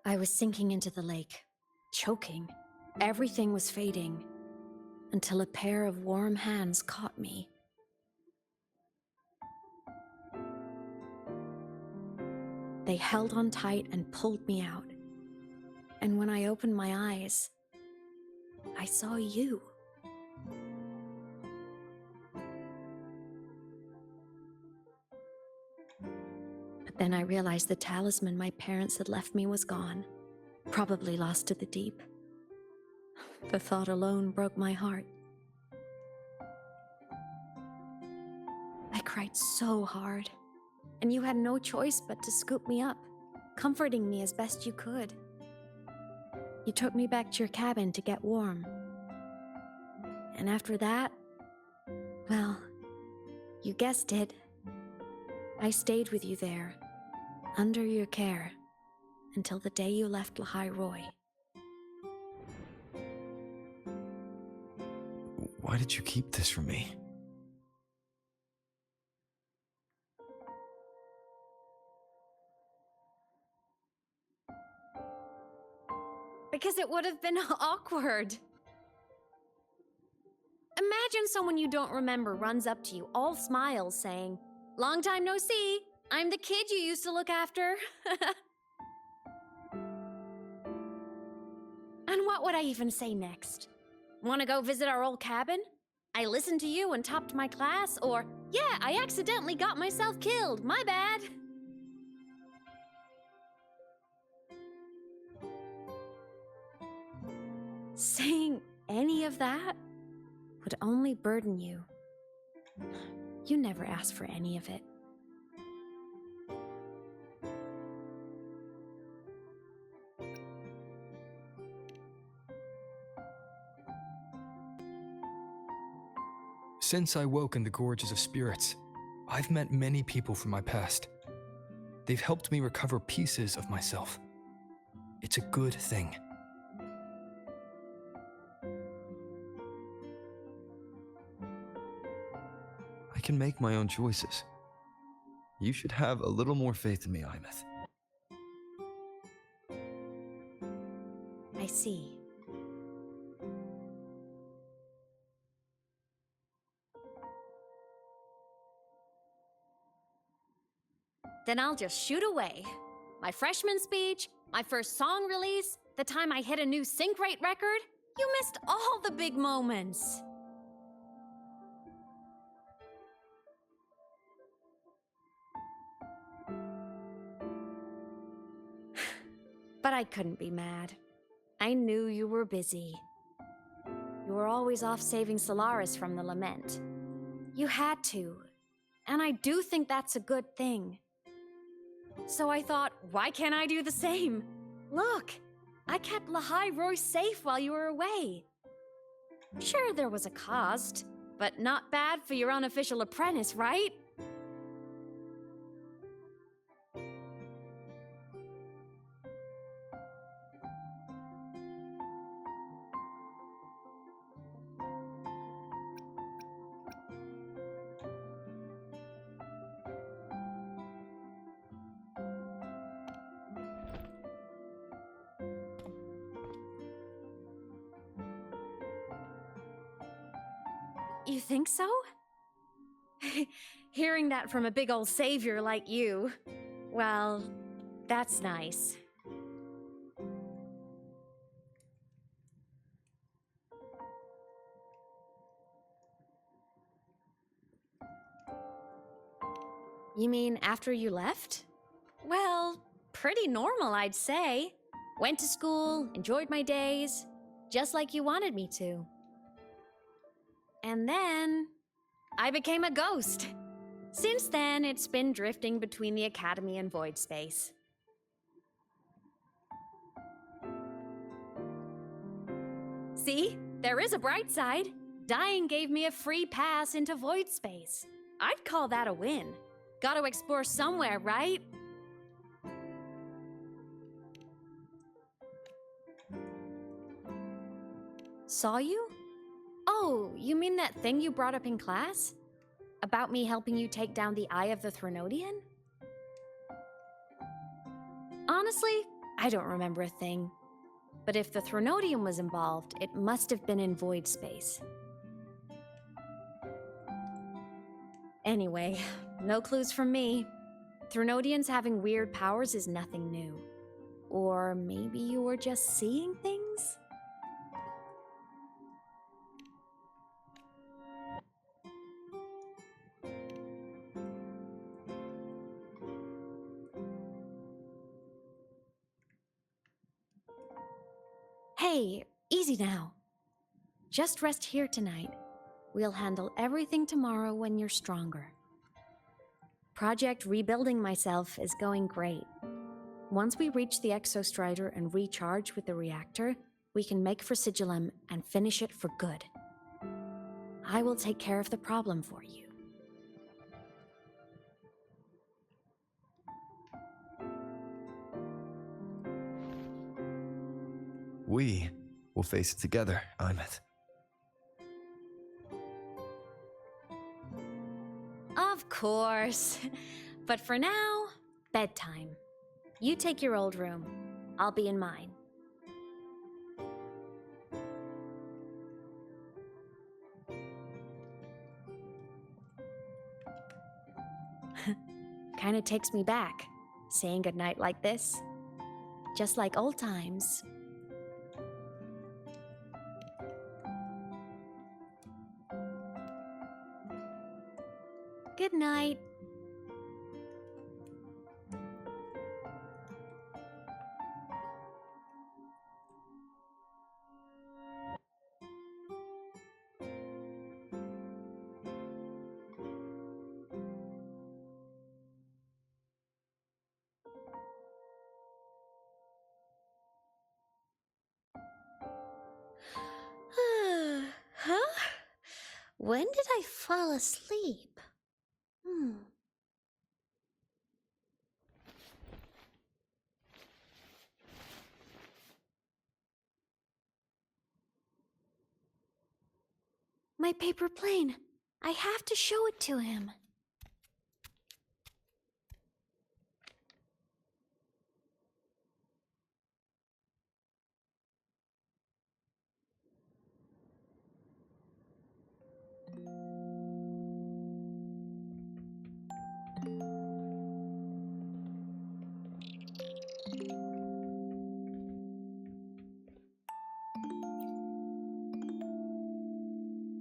I was sinking into the lake, choking. Everything was fading, until a pair of warm hands caught me. They held on tight and pulled me out. And when I opened my eyes, I saw you. But then I realized the talisman my parents had left me was gone, probably lost to the deep. The thought alone broke my heart. I cried so hard, and you had no choice but to scoop me up, comforting me as best you could. You took me back to your cabin to get warm. And after that, Well, you guessed it. I stayed with you there, under your care, until the day you left Lahai Roy. Why did you keep this from me? Because it would have been awkward. Imagine someone you don't remember runs up to you, all smiles, saying, "Long time no see, I'm the kid you used to look after." And what would I even say next? Want to go visit our old cabin? I listened to you and topped my class? Or, yeah, I accidentally got myself killed, my bad. Saying any of that would only burden you. You never asked for any of it. Since I woke in the Gorges of Spirits, I've met many people from my past. They've helped me recover pieces of myself. It's a good thing. I can make my own choices. You should have a little more faith in me, Aemeath. I see. Then I'll just shoot away. My freshman speech, my first song release, the time I hit a new sync rate record. You missed all the big moments. But I couldn't be mad. I knew you were busy. You were always off saving Solaris from the lament. You had to. And I do think that's a good thing. So I thought, why can't I do the same? Look, I kept Lahai Roy safe while you were away. Sure, there was a cost, but not bad for your unofficial apprentice, right? You think so? Hearing that from a big old savior like you, well, that's nice. You mean after you left? Well, pretty normal, I'd say. Went to school, enjoyed my days, just like you wanted me to. And then I became a ghost. Since then, it's been drifting between the Academy and void space. See, there is a bright side. Dying gave me a free pass into void space. I'd call that a win. Gotta explore somewhere, right? Saw you? Oh, you mean that thing you brought up in class? About me helping you take down the Eye of the Thronodian? Honestly, I don't remember a thing. But if the Thronodian was involved, it must have been in void space. Anyway, no clues from me. Thronodians having weird powers is nothing new. Or maybe you were just seeing things? Hey, easy now. Just rest here tonight. We'll handle everything tomorrow when you're stronger. Project Rebuilding Myself is going great. Once we reach the Exostrider and recharge with the reactor, we can make for Sigillum and finish it for good. I will take care of the problem for you. We will face it together, Aemeath. Of course. But for now, bedtime. You take your old room. I'll be in mine. Kinda takes me back, saying goodnight like this. Just like old times. Good night. Huh? When did I fall asleep? My paper plane. I have to show it to him.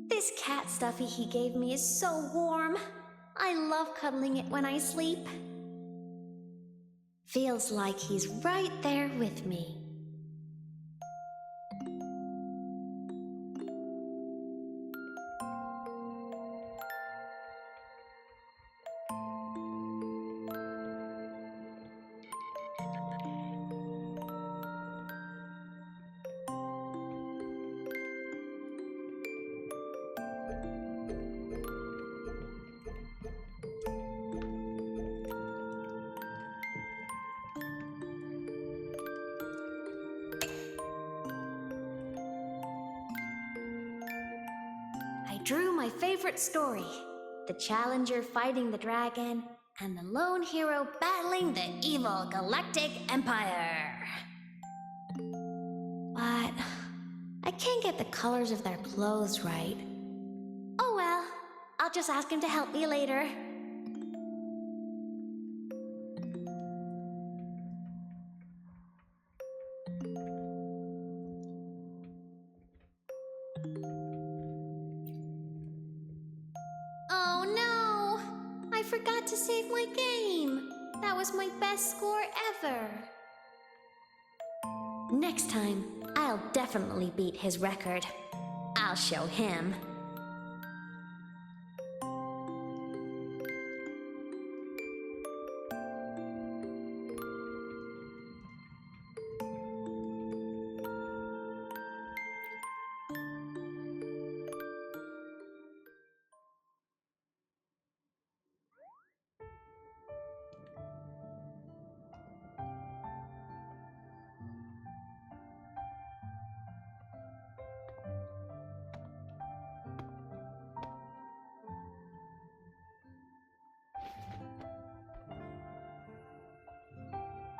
This cat stuffy he gave me is so warm. I love cuddling it when I sleep. Feels like he's right there with me. Drew my favorite story, the Challenger fighting the dragon, and the lone hero battling the evil Galactic Empire. But I can't get the colors of their clothes right. Oh well, I'll just ask him to help me later. Oh no! I forgot to save my game! That was my best score ever! Next time, I'll definitely beat his record. I'll show him.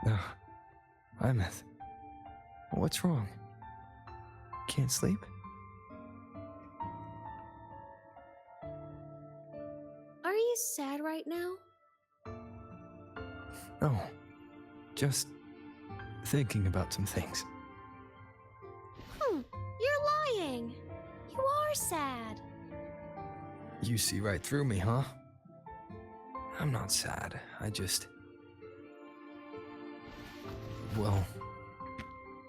No. Aemeath. What's wrong? Can't sleep? Are you sad right now? No. Just thinking about some things. You're lying! You are sad! You see right through me, huh? I'm not sad. I just... Well,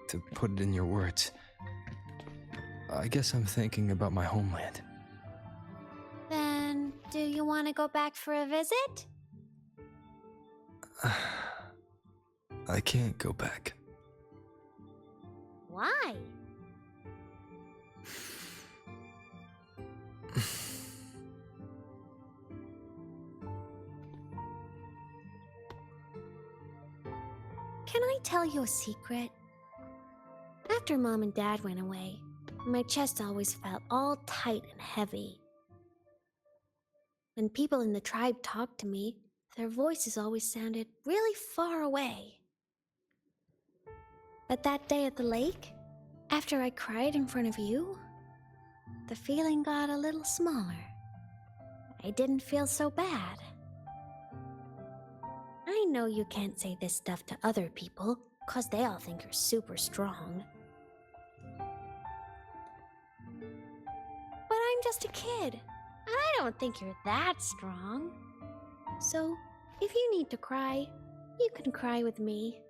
to put it in your words, I guess I'm thinking about my homeland. Then, do you want to go back for a visit? I can't go back. Why? Can I tell you a secret? After Mom and Dad went away, my chest always felt all tight and heavy. When people in the tribe talked to me, their voices always sounded really far away. But that day at the lake, after I cried in front of you, the feeling got a little smaller. I didn't feel so bad. I know you can't say this stuff to other people, 'cause they all think you're super strong. But I'm just a kid, and I don't think you're that strong. So, if you need to cry, you can cry with me.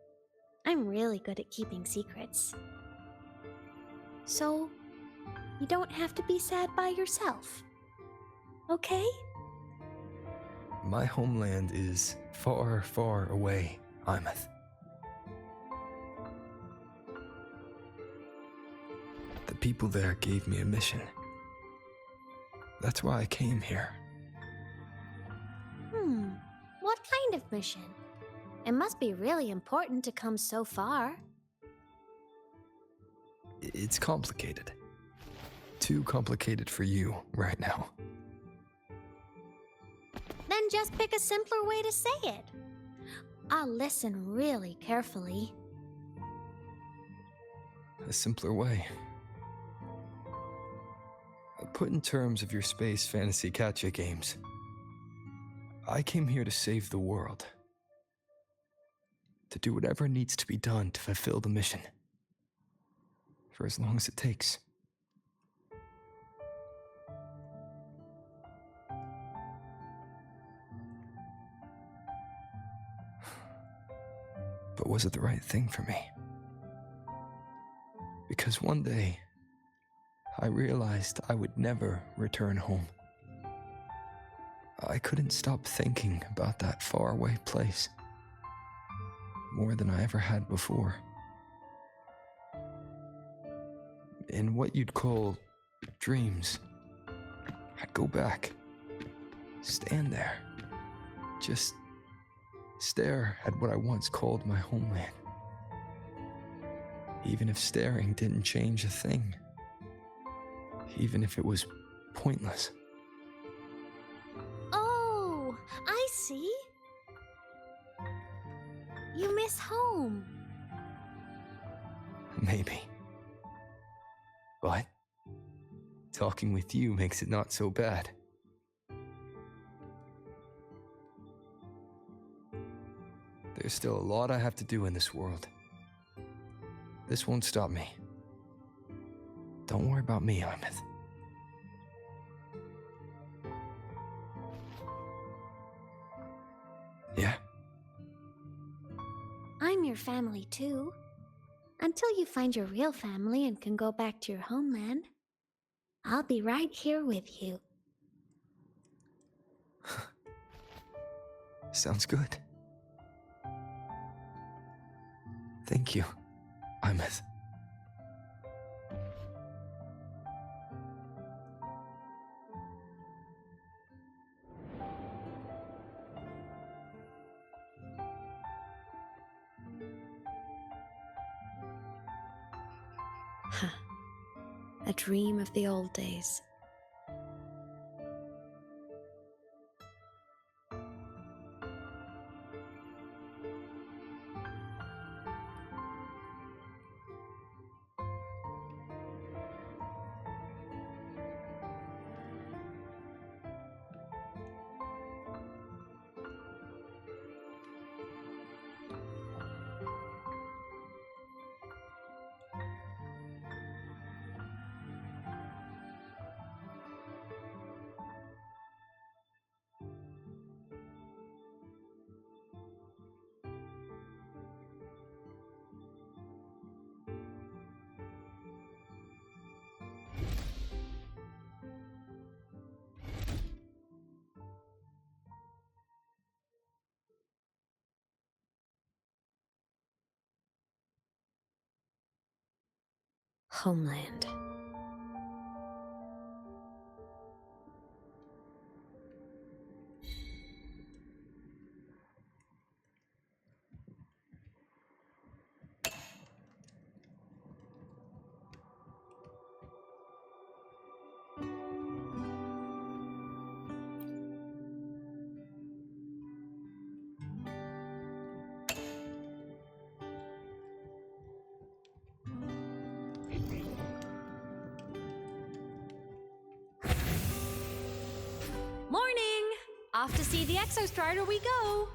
I'm really good at keeping secrets. So, you don't have to be sad by yourself. Okay? My homeland is far, far away, Aemeath. The people there gave me a mission. That's why I came here. What kind of mission? It must be really important to come so far. It's complicated. Too complicated for you right now. Then just pick a simpler way to say it. I'll listen really carefully. A simpler way. Put in terms of your space fantasy gacha games. I came here to save the world. To do whatever needs to be done to fulfill the mission. For as long as it takes. But was it the right thing for me? Because one day, I realized I would never return home. I couldn't stop thinking about that faraway place. More than I ever had before. In what you'd call dreams, I'd go back, stand there, just stare at what I once called my homeland. Even if staring didn't change a thing. Even if it was pointless. Oh, I see. You miss home. Maybe. But talking with you makes it not so bad. There's still a lot I have to do in this world. This won't stop me. Don't worry about me, Aemeath. Yeah? I'm your family too. Until you find your real family and can go back to your homeland, I'll be right here with you. Sounds good. Thank you, Aemeath. A dream of the old days. Homeland. Morning! Off to see the Exostrider we go!